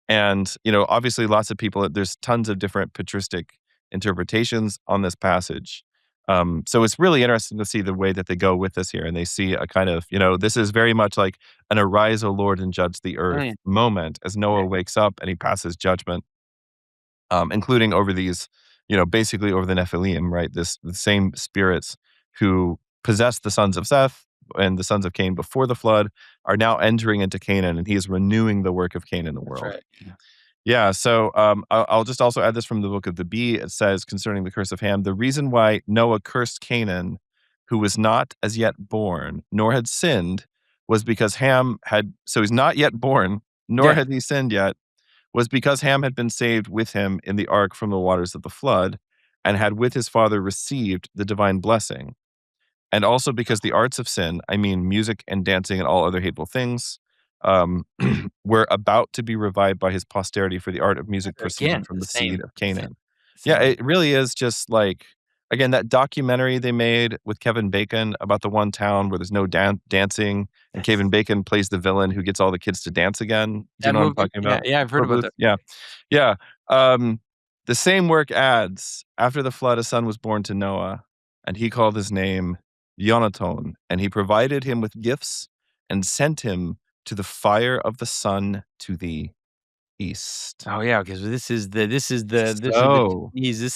And, obviously, lots of people there's tons of different patristic interpretations on this passage. So it's really interesting to see the way that they go with this here, and they see a kind of, this is very much like an "Arise, O Lord, and judge the Oh, earth" yeah. moment as Noah wakes up and he passes judgment including over these, basically over the Nephilim, right? The same spirits who possessed the sons of Seth and the sons of Cain before the flood are now entering into Canaan, and he is renewing the work of Cain in the That's world. right. Yeah. Yeah, so I'll just also add this from the book of the Bee. It says concerning the curse of Ham, the reason why Noah cursed Canaan, who was not as yet born, nor had sinned, was because Ham had, so he's not yet born, nor Yeah. had he sinned yet, was because Ham had been saved with him in the ark from the waters of the flood, and had with his father received the divine blessing. And also because the arts of sin, I mean music and dancing and all other hateful things, um, were about to be revived by his posterity, for the art of music proceeded Again, from the the seed same of same Canaan. Yeah, same. it really is just like, again, that documentary they made with Kevin Bacon about the one town where there's no dancing, and That's Kevin Bacon plays the villain who gets all the kids to dance again. Do you that know what I'm movie? talking Yeah, about? yeah, I've heard Pro about Booth? that. Yeah. Yeah. Um, the same work adds, after the flood, a son was born to Noah, and he called his name Yonatan, and he provided him with gifts and sent him to the fire of the sun to the east. Oh, yeah, okay, so So, This is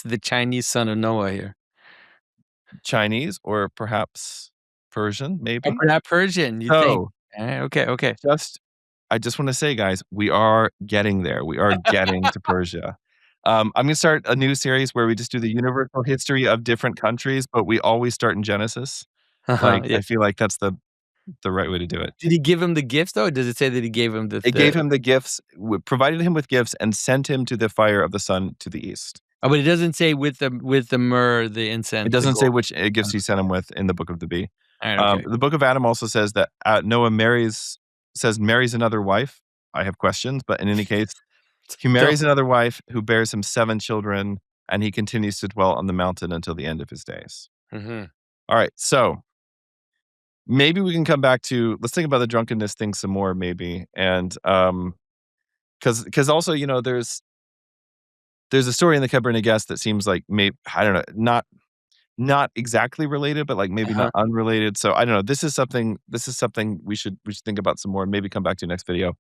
the Chinese son of Noah here. Chinese or perhaps Persian, Oh, maybe? perhaps Persian, you think? So, Okay, okay. just I just wanna say, guys, we are getting there. We are getting to Persia. I'm gonna start a new series where we just do the universal history of different countries, but we always start in Genesis. Uh-huh, Like, yeah. I feel like that's the right way to do it. Did he give him the gifts, though, or does it say that he gave him It gave him the gifts, provided him with gifts, and sent him to the fire of the sun to the east. Oh, but it doesn't say with the myrrh, the It incense, the doesn't say gold. which, gifts he sent him with in the book of the bee. Alright, okay. The book of Adam also says that, Noah marries another wife. I have questions, but in any case, he Don't marries another wife who bears him 7 children, and he continues to dwell on the mountain until the end of his days. Mhm. Alright, so maybe we can come back to let's think about the drunkenness thing some more maybe, and, because also, there's a story in the Kebra Nagast that seems like I don't know, not exactly related, but, like, maybe not Uh-huh. unrelated, so I don't know, this is something we should think about some more and maybe come back to next video.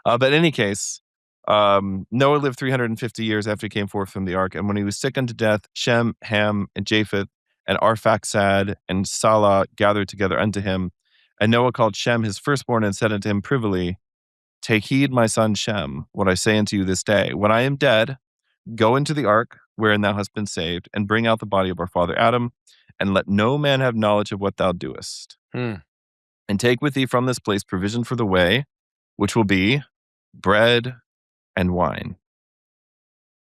But in any case, Noah lived 350 years after he came forth from the ark, and when he was sick unto death, Shem, Ham, and Japheth, and Arphaxad, and Salah gathered together unto him. And Noah called Shem his firstborn, and said unto him privily, Take heed, my son Shem, what I say unto you this day. When I am dead, go into the ark, wherein thou hast been saved, and bring out the body of our father Adam, and let no man have knowledge of what thou doest. Hmm. And take with thee from this place provision for the way, which will be bread and wine.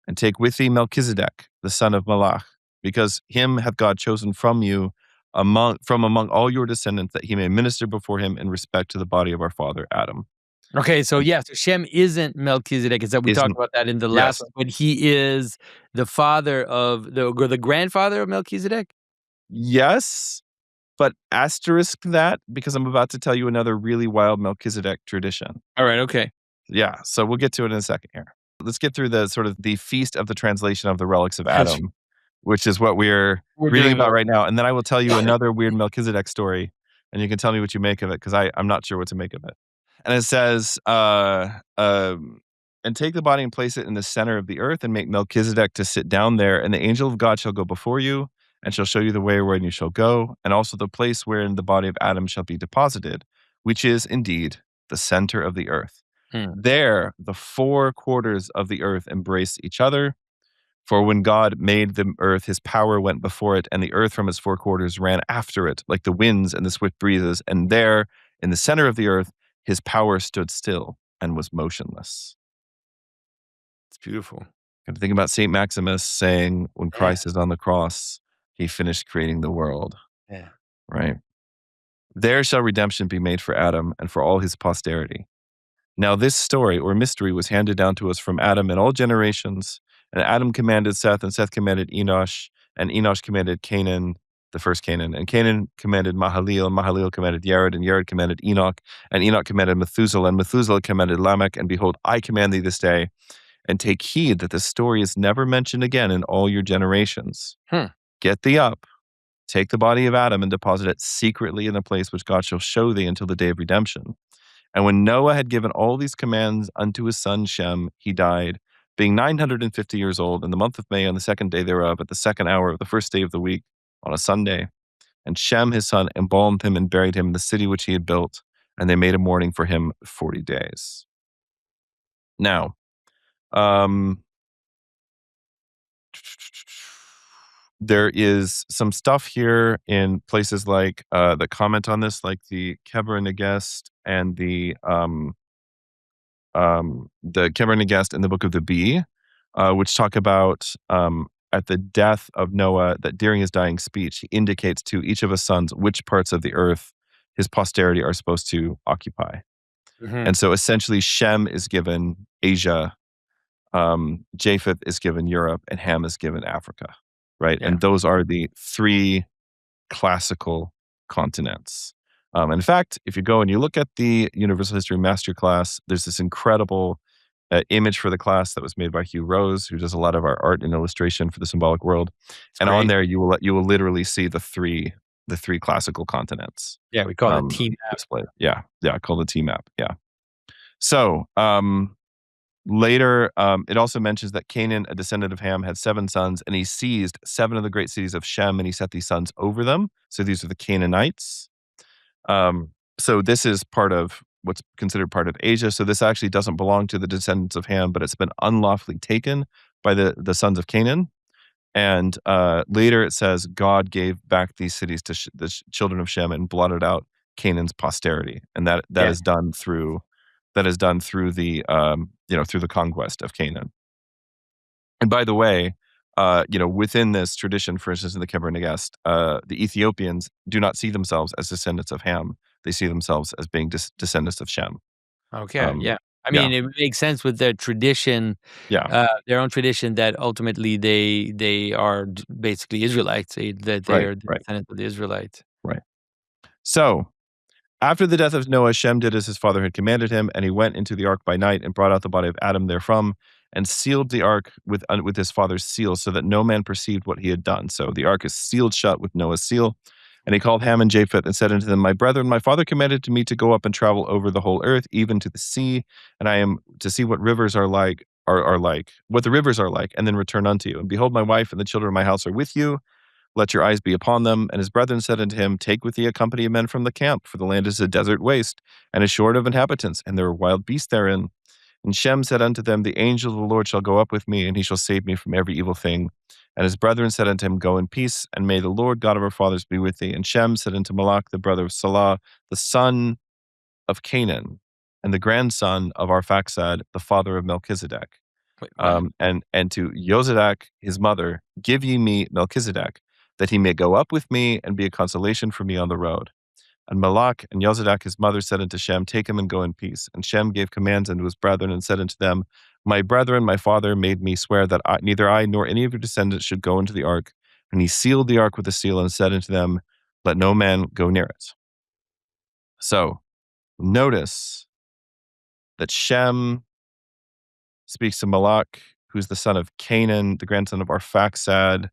And take with thee Melchizedek, the son of Malach, because him hath God chosen from you from among all your descendants, that he may minister before him in respect to the body of our father Adam. Okay, so yeah, so Shem isn't Melchizedek. Is that we talked Isn't about that in the last yes. one, but he is the father of the grandfather of Melchizedek? Yes, but asterisk that because I'm about to tell you another really wild Melchizedek tradition. All right, okay. Yeah, so we'll get to it in a second here. Let's get through the sort of the feast of the translation of the relics of That's Adam, which is what we're we're reading doing about right right now, and then I will tell you another weird Melchizedek story, and you can tell me what you make of it because I'm not sure what to make of it. And it says, "And take the body and place it in the center of the earth, and make Melchizedek to sit down there, and the angel of God shall go before you, and shall show you the way wherein you shall go, and also the place wherein the body of Adam shall be deposited, which is indeed the center of the earth. Hmm. There, the four quarters of the earth embrace each other. For when God made the earth, his power went before it, and the earth from its four quarters ran after it, like the winds and the swift breezes. And there, in the center of the earth, his power stood still and was motionless." It's beautiful. And think about St. Maximus saying, when Yeah, Christ is on the cross, he finished creating the world, yeah. right? There shall redemption be made for Adam and for all his posterity. Now this story or mystery was handed down to us from Adam in all generations. And Adam commanded Seth, and Seth commanded Enosh, and Enosh commanded Canaan, the first Canaan. And Canaan commanded Mahalalel, and Mahalalel commanded Yared, and Yared commanded Enoch, and Enoch commanded Methuselah, and Methuselah commanded Lamech. And behold, I command thee this day, and take heed that this story is never mentioned again in all your generations. Hmm. Get thee up, take the body of Adam, and deposit it secretly in the place which God shall show thee until the day of redemption. And when Noah had given all these commands unto his son Shem, he died, being 950 years old, in the month of May, on the second day thereof, at the second hour of the first day of the week, on a Sunday. And Shem his son embalmed him and buried him in the city which he had built, and they made a mourning for him 40 days. Now, um, there is some stuff here in places like that comment on this, like the Keber Nagast and the Keber Nagast in the Book of the Bee, which talk about at the death of Noah, that during his dying speech, he indicates to each of his sons which parts of the earth his posterity are supposed to occupy. Mhm. And so essentially, Shem is given Asia, Japheth is given Europe, and Ham is given Africa, right? Yeah. And those are the three classical continents. In fact, if you go and you look at the Universal History Masterclass, there's this incredible image for the class that was made by Hugh Rose, who does a lot of our art and illustration for the Symbolic World. It's And on great. there, you will literally see the three classical continents Yeah, we call it team app. displayed. Yeah, I call the T map. Yeah. So later, it also mentions that Canaan, a descendant of Ham, had 7 sons, and he seized 7 of the great cities of Shem, and he set these sons over them. So these are the Canaanites. So this is part of what's considered part of Asia. So this actually doesn't belong to the descendants of Ham, but it's been unlawfully taken by the sons of Canaan. And later it says God gave back these cities to the children of Shem and blotted out Canaan's posterity, and that Yeah. is done through the through the conquest of Canaan. And by the way, within this tradition, for instance, in the Keber Nagast, the Ethiopians do not see themselves as descendants of Ham. They see themselves as being descendants of Shem. Okay, Um, yeah. I yeah, mean, it makes sense with their tradition, yeah, their own tradition that ultimately they are basically Israelites, that they right, are the right, descendants of the Israelites. right. So after the death of Noah, Shem did as his father had commanded him, and he went into the ark by night and brought out the body of Adam therefrom, and sealed the ark with his father's seal, so that no man perceived what he had done. So the ark is sealed shut with Noah's seal. And he called Ham and Japheth and said unto them, My brethren, my father commanded to me to go up and travel over the whole earth, even to the sea, and I am to see what rivers are like, what the rivers are like, and then return unto you. And behold, my wife and the children of my house are with you. Let your eyes be upon them. And his brethren said unto him, Take with thee a company of men from the camp, for the land is a desert waste, and is short of inhabitants, and there are wild beasts therein. And Shem said unto them, The angel of the Lord shall go up with me, and he shall save me from every evil thing. And his brethren said unto him, Go in peace, and may the Lord God of our fathers be with thee. And Shem said unto Malach, the brother of Salah, the son of Canaan, and the grandson of Arphaxad, the father of Melchizedek. Wait, what? And to Jozadak, his mother, give ye me Melchizedek, that he may go up with me and be a consolation for me on the road. And Malach and Jozadak, his mother, said unto Shem, Take him and go in peace. And Shem gave commands unto his brethren and said unto them, My brethren, my father made me swear that neither I nor any of your descendants should go into the ark. And he sealed the ark with a seal and said unto them, Let no man go near it. So notice that Shem speaks to Malach, who's the son of Canaan, the grandson of Arphaxad.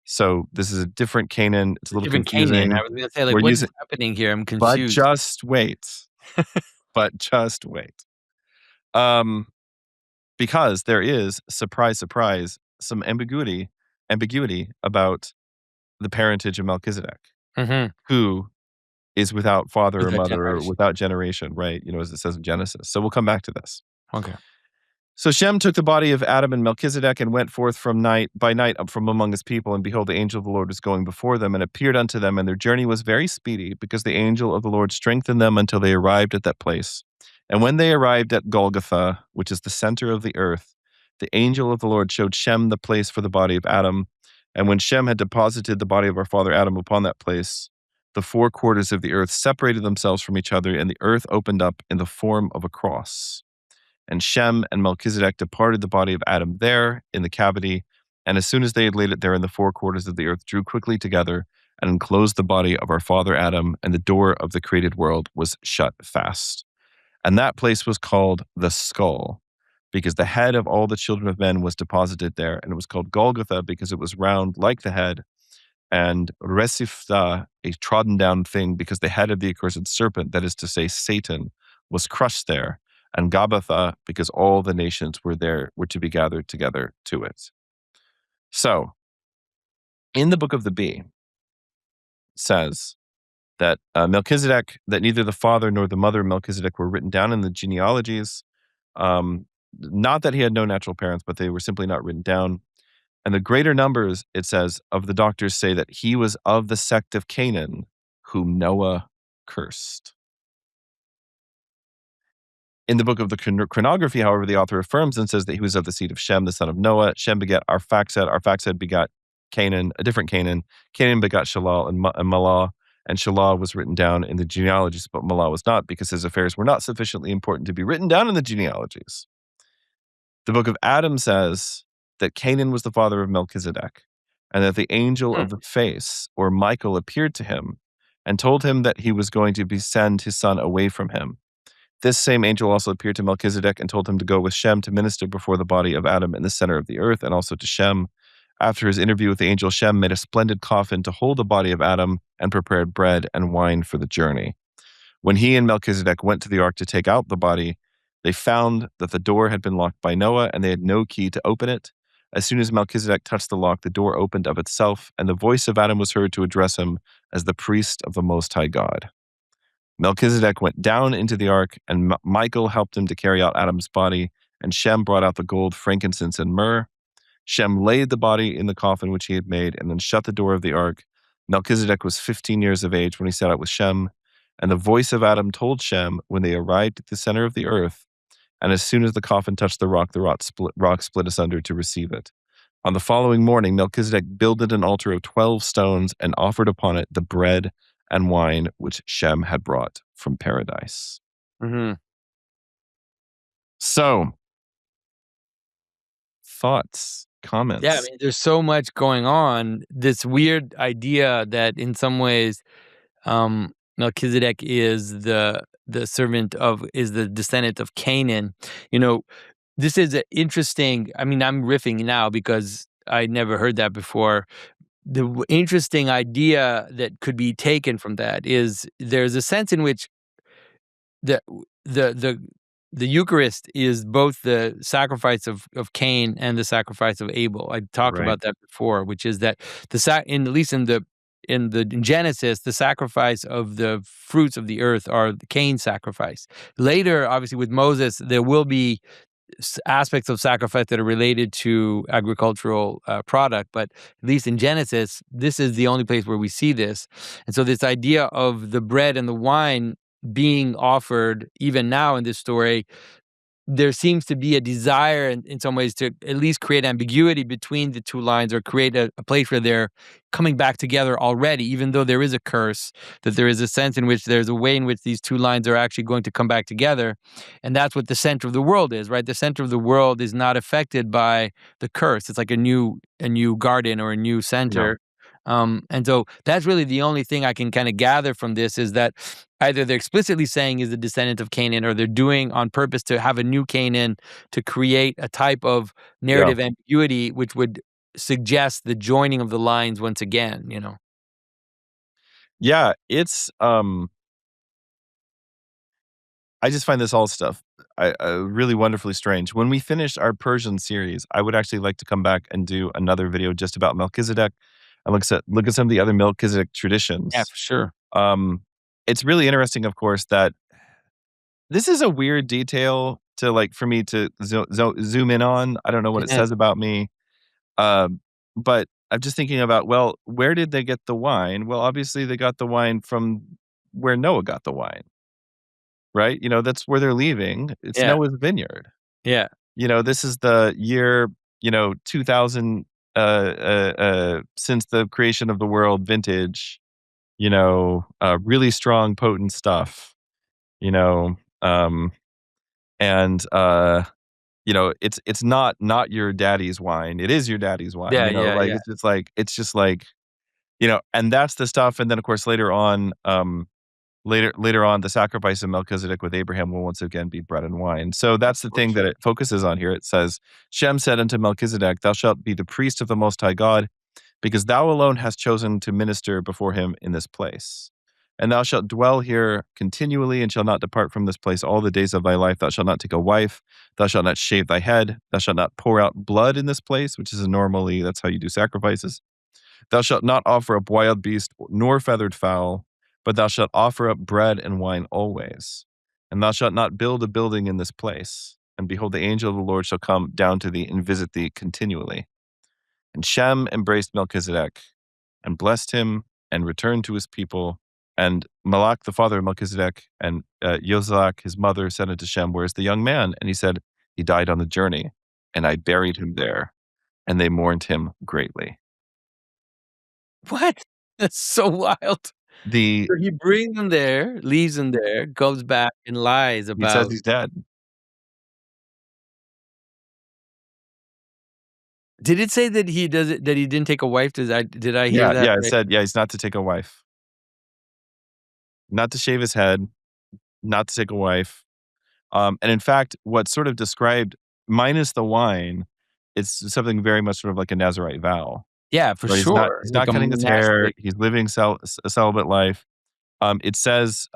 So this is a different Canaan. It's a little Different Canaan. confusing. I was gonna say, like, We're what is using, happening here? I'm but confused. just wait. But just wait. Because there is, surprise, surprise, some ambiguity about the parentage of Melchizedek, who is without father or Without mother or generation. without generation, right? As it says in Genesis. So we'll come back to this. Okay. So Shem took the body of Adam and Melchizedek and went forth by night up from among his people. And behold, the angel of the Lord was going before them and appeared unto them. And their journey was very speedy, because the angel of the Lord strengthened them until they arrived at that place. And when they arrived at Golgotha, which is the center of the earth, the angel of the Lord showed Shem the place for the body of Adam. And when Shem had deposited the body of our father Adam upon that place, the four quarters of the earth separated themselves from each other, and the earth opened up in the form of a cross. And Shem and Melchizedek departed the body of Adam there in the cavity. And as soon as they had laid it there in the four quarters of the earth, drew quickly together and enclosed the body of our father Adam, and the door of the created world was shut fast. And that place was called the skull, because the head of all the children of men was deposited there. And it was called Golgotha because it was round like the head, and Resifta, a trodden down thing, because the head of the accursed serpent, that is to say, Satan, was crushed there. And Gabbatha, because all the nations were to be gathered together to it. So, in the book of the Bee, it says that Melchizedek, that neither the father nor the mother of Melchizedek were written down in the genealogies. Not that he had no natural parents, but they were simply not written down. And the greater numbers, it says, of the doctors say that he was of the sect of Canaan, whom Noah cursed. In the book of the chronography, however, the author affirms and says that he was of the seed of Shem, the son of Noah. Shem begat Arphaxad. Arphaxad begot Canaan, a different Canaan. Canaan begot Shalal and Malah. And Shalal was written down in the genealogies, but Malah was not, because his affairs were not sufficiently important to be written down in the genealogies. The book of Adam says that Canaan was the father of Melchizedek, and that the angel of the face, or Michael, appeared to him and told him that he was going to send his son away from him. This same angel also appeared to Melchizedek and told him to go with Shem to minister before the body of Adam in the center of the earth, and also to Shem. After his interview with the angel, Shem made a splendid coffin to hold the body of Adam and prepared bread and wine for the journey. When he and Melchizedek went to the ark to take out the body, they found that the door had been locked by Noah, and they had no key to open it. As soon as Melchizedek touched the lock, the door opened of itself, and the voice of Adam was heard to address him as the priest of the Most High God. Melchizedek went down into the ark, and Michael helped him to carry out Adam's body, and Shem brought out the gold, frankincense, and myrrh. Shem laid the body in the coffin which he had made, and then shut the door of the ark. Melchizedek was 15 years of age when he set out with Shem, and the voice of Adam told Shem when they arrived at the center of the earth, and as soon as the coffin touched the rock split asunder to receive it. On the following morning, Melchizedek builded an altar of 12 stones and offered upon it the bread and wine which Shem had brought from paradise. So, thoughts, comments? Yeah, I mean, there's so much going on. This weird idea that in some ways, Melchizedek is the descendant of Canaan. This is an interesting. I mean, I'm riffing now because I never heard that before. The interesting idea that could be taken from that is there's a sense in which the the the Eucharist is both the sacrifice of Cain and the sacrifice of Abel. I talked Right. about that before, which is that at least in in Genesis, the sacrifice of the fruits of the earth are the Cain sacrifice. Later, obviously, with Moses, there will be aspects of sacrifice that are related to agricultural product, but at least in Genesis, this is the only place where we see this. And so, this idea of the bread and the wine being offered even now in this story, there seems to be a desire in some ways to at least create ambiguity between the two lines, or create a place where they're coming back together already, even though there is a curse, that there is a sense in which there's a way in which these two lines are actually going to come back together. And that's what the center of the world is, right? The center of the world is not affected by the curse. It's like a new garden or a new Yeah. center. And so that's really the only thing I can kind of gather from this, is that either they're explicitly saying is a descendant of Canaan, or they're doing on purpose to have a new Canaan to create a type of Yeah. narrative ambiguity, which would suggest the joining of the lines once again. Yeah, it's, I just find this all stuff really wonderfully strange. When we finish our Persian series, I would actually like to come back and do another video just about Melchizedek and look at some of the other Melchizedek Yeah, traditions. for sure. Um, it's really interesting, of course, that this is a weird detail to like for me to zoom in on. I don't know what it Yeah, says about me. But I'm just thinking about, well, where did they get the wine? Well, obviously they got the wine from where Noah got the wine, right? That's where they're leaving. It's yeah, Noah's vineyard. yeah, This is the year, 2000 since the creation of the world vintage, really strong, potent stuff, you know, um, and it's not your daddy's wine. It is your daddy's wine, yeah, yeah, like yeah. it's just like, and that's the stuff. And then of course later on, the sacrifice of Melchizedek with Abraham will once again be bread and wine. So Of that's the thing course. that it focuses on here. It says, Shem said unto Melchizedek, thou shalt be the priest of the Most High God, because thou alone hast chosen to minister before him in this place. And thou shalt dwell here continually, and shalt not depart from this place all the days of thy life. Thou shalt not take a wife. Thou shalt not shave thy head. Thou shalt not pour out blood in this place, which is normally, that's how you do sacrifices. Thou shalt not offer up wild beast nor feathered fowl, but thou shalt offer up bread and wine always. And thou shalt not build a building in this place. And behold, the angel of the Lord shall come down to thee and visit thee continually. And Shem embraced Melchizedek and blessed him and returned to his people. And Malach, the father of Melchizedek, and Yozak, his mother, said unto Shem, where is the young man? And he said, he died on the journey, and I buried him there. And they mourned him greatly. What? That's so wild. The So he brings them there, leaves them there, goes back and lies He says about. he's dead. Did it say that he does it, that he didn't take a wife? Did I hear Yeah, that yeah, it right? said, yeah, he's not to take a wife, not to shave his head, not to take a wife. And in fact, what's sort of described minus the wine, it's something very much sort of like a Nazirite vow, Yeah, for right? He's not sure. he's Like not a cutting his hair, monastic. he's living a celibate life. It says,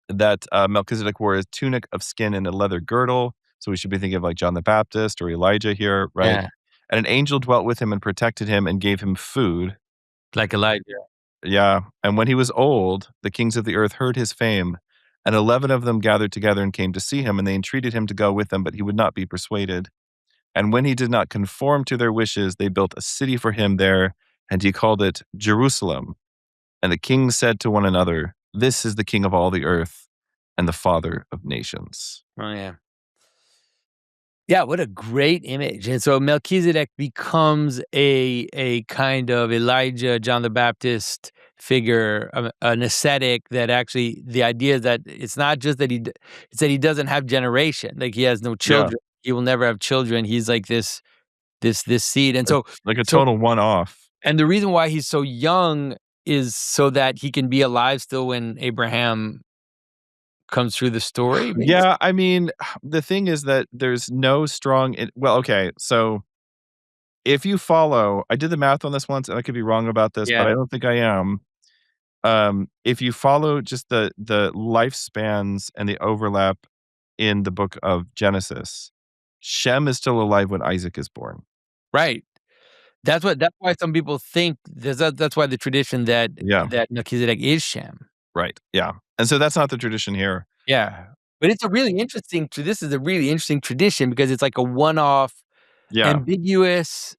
that, Melchizedek wore a tunic of skin and a leather girdle, so we should be thinking of, like, John the Baptist or Elijah here, right? Yeah, And an angel dwelt with him and protected him and gave him food. like Elijah. Yeah, and when he was old, the kings of the earth heard his fame, and 11 of them gathered together and came to see him, and they entreated him to go with them, but he would not be persuaded. And when he did not conform to their wishes, they built a city for him there, and he called it Jerusalem. And the kings said to one another, this is the king of all the earth and the father of nations. Oh, yeah. Yeah, what a great image. And so Melchizedek becomes a kind of Elijah, John the Baptist figure, an ascetic that actually the idea is that it's not just that it's that he doesn't have generation, like he has no Yeah, children. He will never have children. He's like this seed. And like a so total one-off. and the reason why he's so young is so that he can be alive still when Abraham comes through the story, maybe? Yeah, I mean, the thing is that there's no strong well, okay, so if you follow I did the math on this once, and I could be wrong about this, but Yeah. I don't think I am. If you follow just the lifespans and the overlap in the book of Genesis, Shem is still alive when Isaac is born. Right. That's why some people think that's why the tradition that Yeah, that Melchizedek is Shem. right, yeah, and so that's not the tradition here. Yeah. But it's a really interesting this is a really interesting tradition because it's like a one-off, Yeah, ambiguous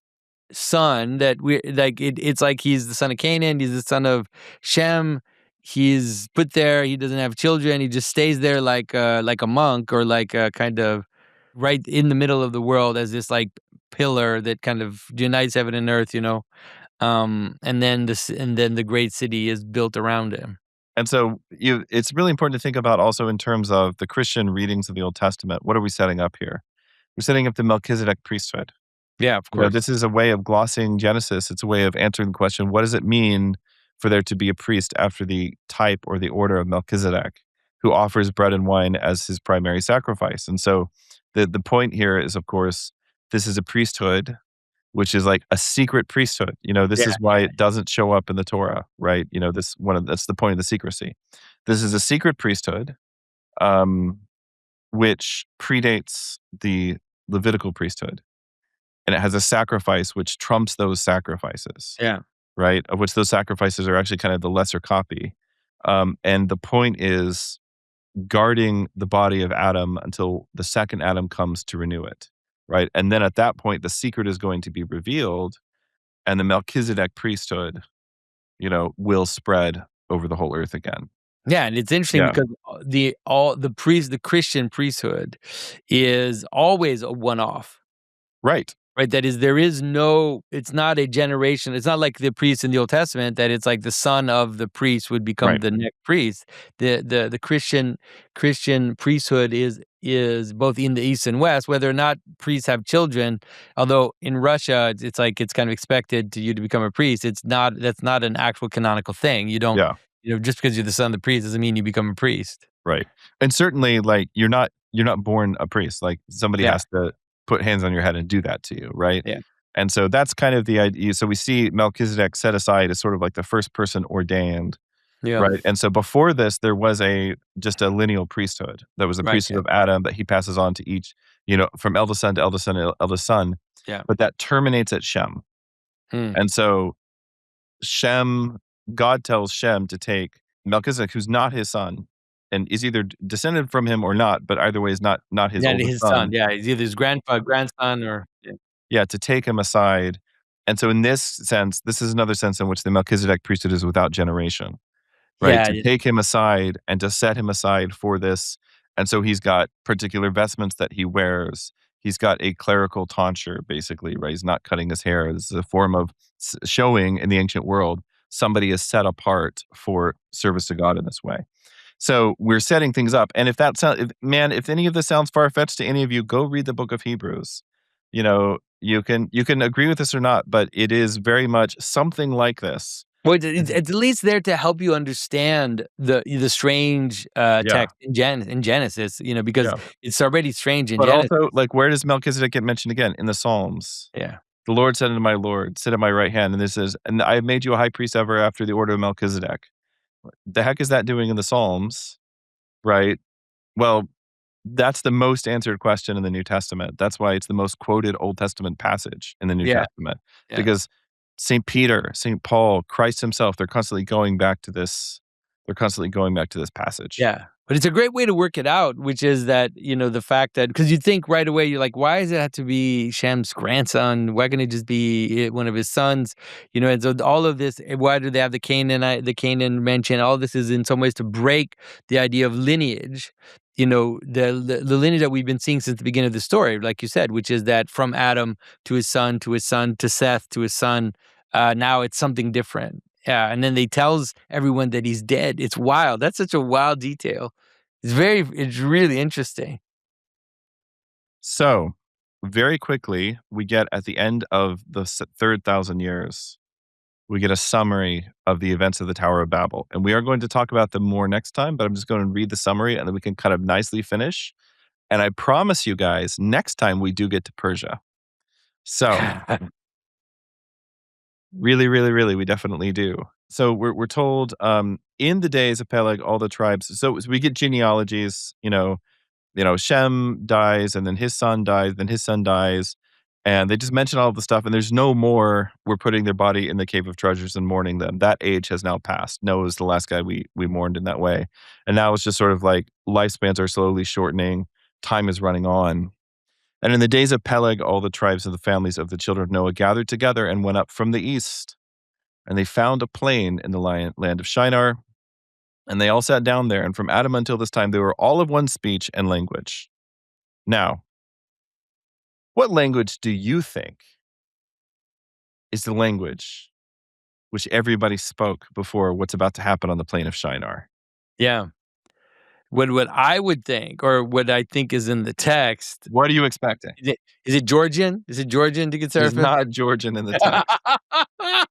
son that we like it's like he's the son of Canaan, he's the son of Shem. He's put there, he doesn't have children, he just stays there like a monk or like a kind of right in the middle of the world as this like pillar that kind of unites heaven and earth, you know. And then the great city is built around him. and so it's really important to think about also in terms of the Christian readings of the Old Testament. What are we setting up here? We're setting up the Melchizedek priesthood. Yeah, of You know, course. this is a way of glossing Genesis. It's a way of answering the question, what does it mean for there to be a priest after the type or the order of Melchizedek, who offers bread and wine as his primary sacrifice? And so the point here is, of course, this is a priesthood, which is like a secret priesthood. You know, this Yeah. is why it doesn't show up in the Torah, right? You know, that's the point of the secrecy. This is a secret priesthood, um, which predates the Levitical priesthood, and it has a sacrifice which trumps those sacrifices, Yeah. right? Of which those sacrifices are actually kind of the lesser copy. And the point is guarding the body of Adam until the second Adam comes to renew it, right? And then at that point, the secret is going to be revealed, and the Melchizedek priesthood, you know, will spread over the whole earth again. Yeah, and it's interesting Yeah, because the Christian priesthood is always a one-off. right, Right, that is, there is no it's not a generation, it's not like the priest in the Old Testament that it's like the son of the priest would become right. the next priest. The Christian priesthood is both in the East and West, whether or not priests have children, although in Russia, it's like it's kind of expected to you to become a priest, it's not that's not an actual canonical thing. You don't Yeah. just because you're the son of the priest doesn't mean you become a priest. Right. And certainly, like, you're not born a priest, like, somebody Yeah, has to put hands on your head and do that to you, right? yeah, And so that's kind of the idea. So we see Melchizedek set aside as sort of like the first person ordained, yeah, right? And so before this, there was just a lineal priesthood. That was the right, priesthood yeah, of Adam that he passes on to each, you know, from eldest son to eldest son to eldest son, yeah, but that terminates at Shem. mm, And so Shem, God tells Shem to take Melchizedek, who's not his son, and is either descended from him or not, but either way is not his yeah, and oldest his son, son. yeah, he's either his grandson or yeah. Yeah, to take him aside. And so in this sense, this is another sense in which the Melchizedek priesthood is without generation, right? Yeah, To take him aside and to set him aside for this. And so he's got particular vestments that he wears. He's got a clerical tonsure, basically, right? He's not cutting his hair. This is a form of showing in the ancient world somebody is set apart for service to God in this way. So we're setting things up. And if that sounds, if any of this sounds far fetched to any of you, go read the book of Hebrews. You know, you can agree with this or not, but it is very much something like this. Well, it's at least there to help you understand the strange, Yeah, text in Genesis, you know, because yeah. it's already strange in But Genesis. also, like, where does Melchizedek get mentioned again? In the Psalms. Yeah. The Lord said unto my Lord, sit at my right hand. And this is, and I have made you a high priest ever after the order of Melchizedek. The heck is that doing in the Psalms? Right. Well, that's the most answered question in the New Testament. That's why it's the most quoted Old Testament passage in the New Yeah, Testament, yeah. because St. Peter, St. Paul, Christ himself, they're constantly going back to this. They're constantly going back to this passage. Yeah, but it's a great way to work it out, which is that, you know, the fact that because you think right away, you're like, "Why does it have to be Shem's grandson? Why can't it just be one of his sons?" You know, and so all of this, why do they have the Canaan mention? All this is in some ways to break the idea of lineage. You know, the lineage that we've been seeing since the beginning of the story, like you said, which is that from Adam to his son to his son to Seth to his son. Now it's something different. Yeah, and then they tells everyone that he's dead. It's wild. That's such a wild detail. It's really interesting. So, very quickly, we get at the end of the third thousand years, we get a summary of the events of the Tower of Babel. And we are going to talk about them more next time, but I'm just going to read the summary and then we can kind of nicely finish. And I promise you guys, next time we do get to Persia. So, really, really, really, we definitely do. So we're told in the days of Peleg, all the tribes. So we get genealogies. You know, Shem dies, and then his son dies, then his son dies, And they just mention all of the stuff, and there's no more, "We're putting their body in the cave of treasures and mourning them." That age has now passed. Noah was the last guy we mourned in that way. And now it's just sort of like lifespans are slowly shortening, time is running on. And in the days of Peleg, all the tribes of the families of the children of Noah gathered together and went up from the east. And they found a plain in the land of Shinar, and they all sat down there. And from Adam until this time, they were all of one speech and language. Now, what language do you think is the language which everybody spoke before what's about to happen on the plain of Shinar? Yeah. What I would think, or what I think is in the text, What are you expecting? is it Georgian? Is it Georgian, Deacon It is Seraphim? not Georgian in the text.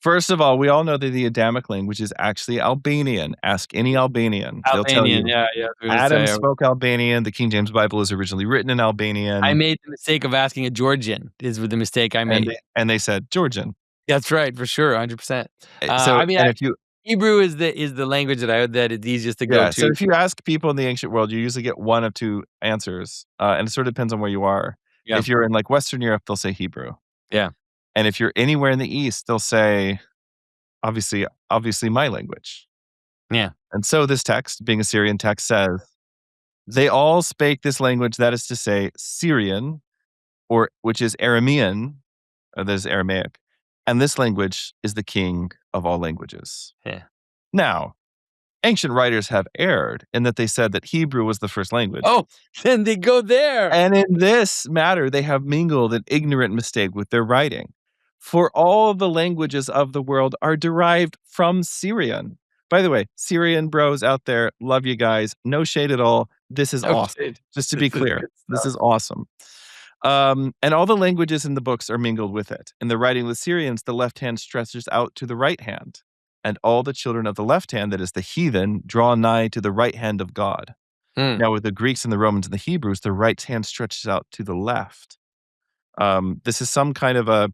First of all, we all know that the Adamic language is actually Albanian. Ask any Albanian. They'll tell Albanian, you yeah, I was gonna Adam say, spoke Albanian. The King James Bible is originally written in I Albanian, made the mistake of asking a Georgian, is the mistake I and made. they said Georgian. That's right, for sure, 100%. So, I mean, and if you Hebrew is the language that is easiest to go yeah, so to. if you ask people in the ancient world, you usually get one of two answers, and it sort of depends on where you are. Yeah, If you're in like Western Europe, they'll say Hebrew, yeah, and if you're anywhere in the East, they'll say obviously my language. yeah, And so this text, being a Syrian text, says they all spake this language, that is to say, Syrian, or which is Aramean, or there's Aramaic, and this language is the king of all languages. yeah. Now, ancient writers have erred in that they said that Hebrew was the first language. Oh, then they go there. And in this matter, they have mingled an ignorant mistake with their writing. For all the languages of the world are derived from Syrian. By the way, Syrian bros out there, love you guys. No shade at all. This is Okay, awesome. Just to this be is clear, good this stuff. is awesome. And all the languages in the books are mingled with it. In the writing of the Syrians, the left hand stretches out to the right hand, and all the children of the left hand, that is the heathen, draw nigh to the right hand of God. Hmm. Now, with the Greeks and the Romans and the Hebrews, the right hand stretches out to the left. This is some kind of a,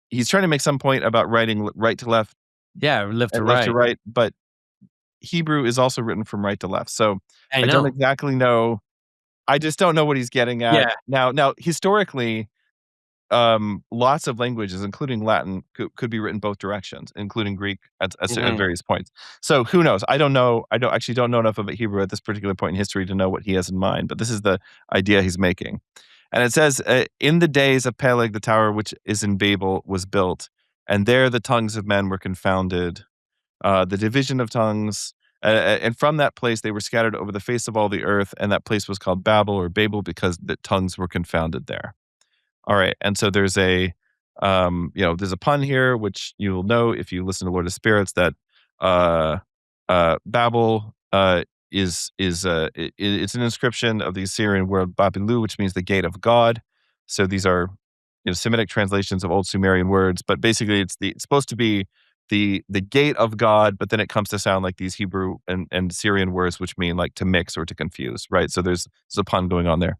he's trying to make some point about writing right to left Yeah, left to and left to right. right, but Hebrew is also written from right to left. So I I don't know. exactly know. I just don't know what he's getting at. Yeah. Now, historically, lots of languages, including Latin, could be written both directions, including Greek at Mhm. various points. So who knows? I don't know. I don't actually don't know enough about Hebrew at this particular point in history to know what he has in mind. But this is the idea he's making, and it says, "In the days of Peleg, the tower which is in Babel was built, and there the tongues of men were confounded, the division of tongues." And from that place they were scattered over the face of all the earth, and that place was called Babel or Babel because the tongues were confounded there. All right, and so there's there's a pun here, which you'll know if you listen to Lord of Spirits, that uh, Babel it's an inscription of the Assyrian word Babilu, which means the gate of God. So these are Semitic translations of old Sumerian words, but basically it's supposed to be the gate of God, but then it comes to sound like these Hebrew and Syrian words, which mean like to mix or to confuse, right? So there's a pun going on there.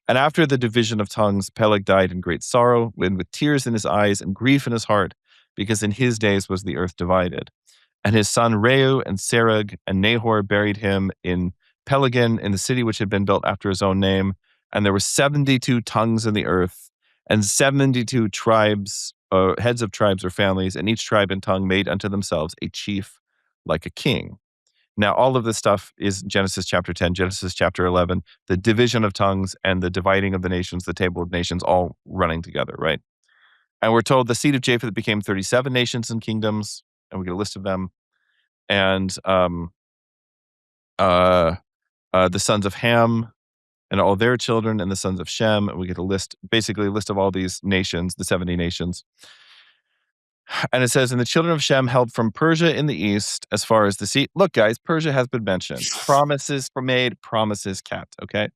And after the division of tongues, Peleg died in great sorrow, and with tears in his eyes and grief in his heart, because in his days was the earth divided. And his son Reu and Serug and Nahor buried him in Peligan, in the city which had been built after his own name. And there were 72 tongues in the earth, and 72 tribes, heads of tribes or families, and each tribe and tongue made unto themselves a chief like a king. Now, all of this stuff is Genesis chapter 10, Genesis chapter 11, the division of tongues and the dividing of the nations, the table of nations, all running together, right? And we're told the seed of Japheth became 37 nations and kingdoms, and we get a list of them. And uh, the sons of Ham and all their children, and the sons of Shem, and we get a list, basically a list of all these nations, the 70 nations. And it says, and the children of Shem held from Persia in the east as far as the sea. Look, guys, Persia has been mentioned. Promises were made, promises kept. Okay.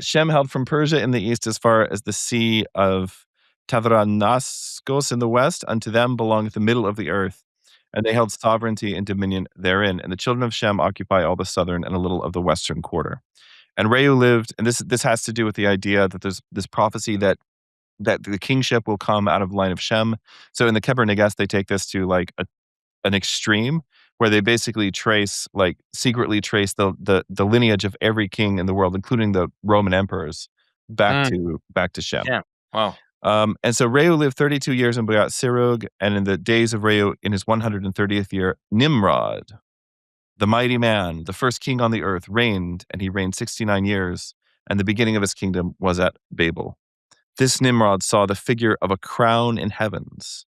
Shem held from Persia in the east as far as the sea of Tavranaskos in the west. Unto them belongeth the middle of the earth, and they held sovereignty and dominion therein. And the children of Shem occupy all the southern and a little of the western quarter. And Reu lived, and this has to do with the idea that there's this prophecy that the kingship will come out of the line of Shem. So in the Keber Nagast, they take this to like an extreme where they basically secretly trace the lineage of every king in the world, including the Roman emperors, back Mm, to Shem. yeah. Wow. And so Reu lived 32 years and begot Serug, and in the days of Reu, in his 130th year, Nimrod, the mighty man, the first king on the earth, reigned, and he reigned 69 years, and the beginning of his kingdom was at Babel. This Nimrod saw the figure of a crown in heavens,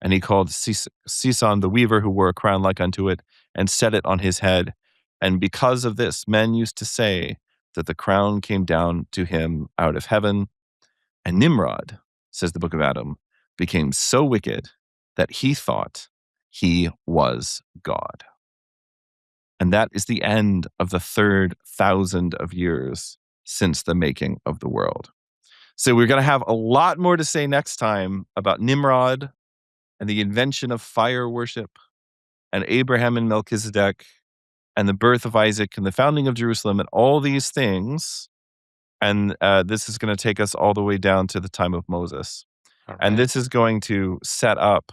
and he called Sison the weaver who wore a crown like unto it, and set it on his head. And because of this, men used to say that the crown came down to him out of heaven. And Nimrod, says the book of Adam, became so wicked that he thought he was God. And that is the end of the third 1,000 of years since the making of the world. So we're going to have a lot more to say next time about Nimrod and the invention of fire worship and Abraham and Melchizedek and the birth of Isaac and the founding of Jerusalem and all these things. And this is going to take us all the way down to the time of Moses. All And right. this is going to set up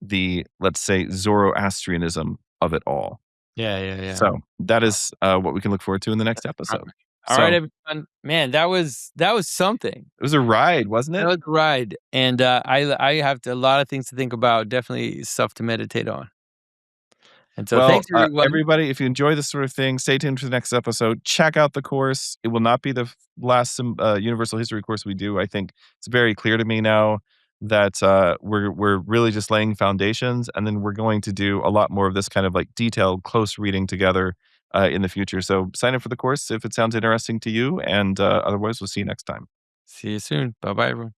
the, let's say, Zoroastrianism of it all. Yeah, yeah, yeah. So that is what we can look forward to in the next episode. All right, So everyone. Man, that was something. it was a ride, wasn't That it? was a ride, and I have a lot of things to think about. Definitely stuff to meditate on. And so, Well, thanks everyone. everybody, if you enjoy this sort of thing, stay tuned for the next episode. Check out the course. It will not be the last universal history course we do. I think it's very clear to me now that we're really just laying foundations, and then we're going to do a lot more of this kind of like detailed, close reading together in the future. So sign up for the course if it sounds interesting to you, and otherwise, we'll see you next time. See you soon. Bye bye, everyone.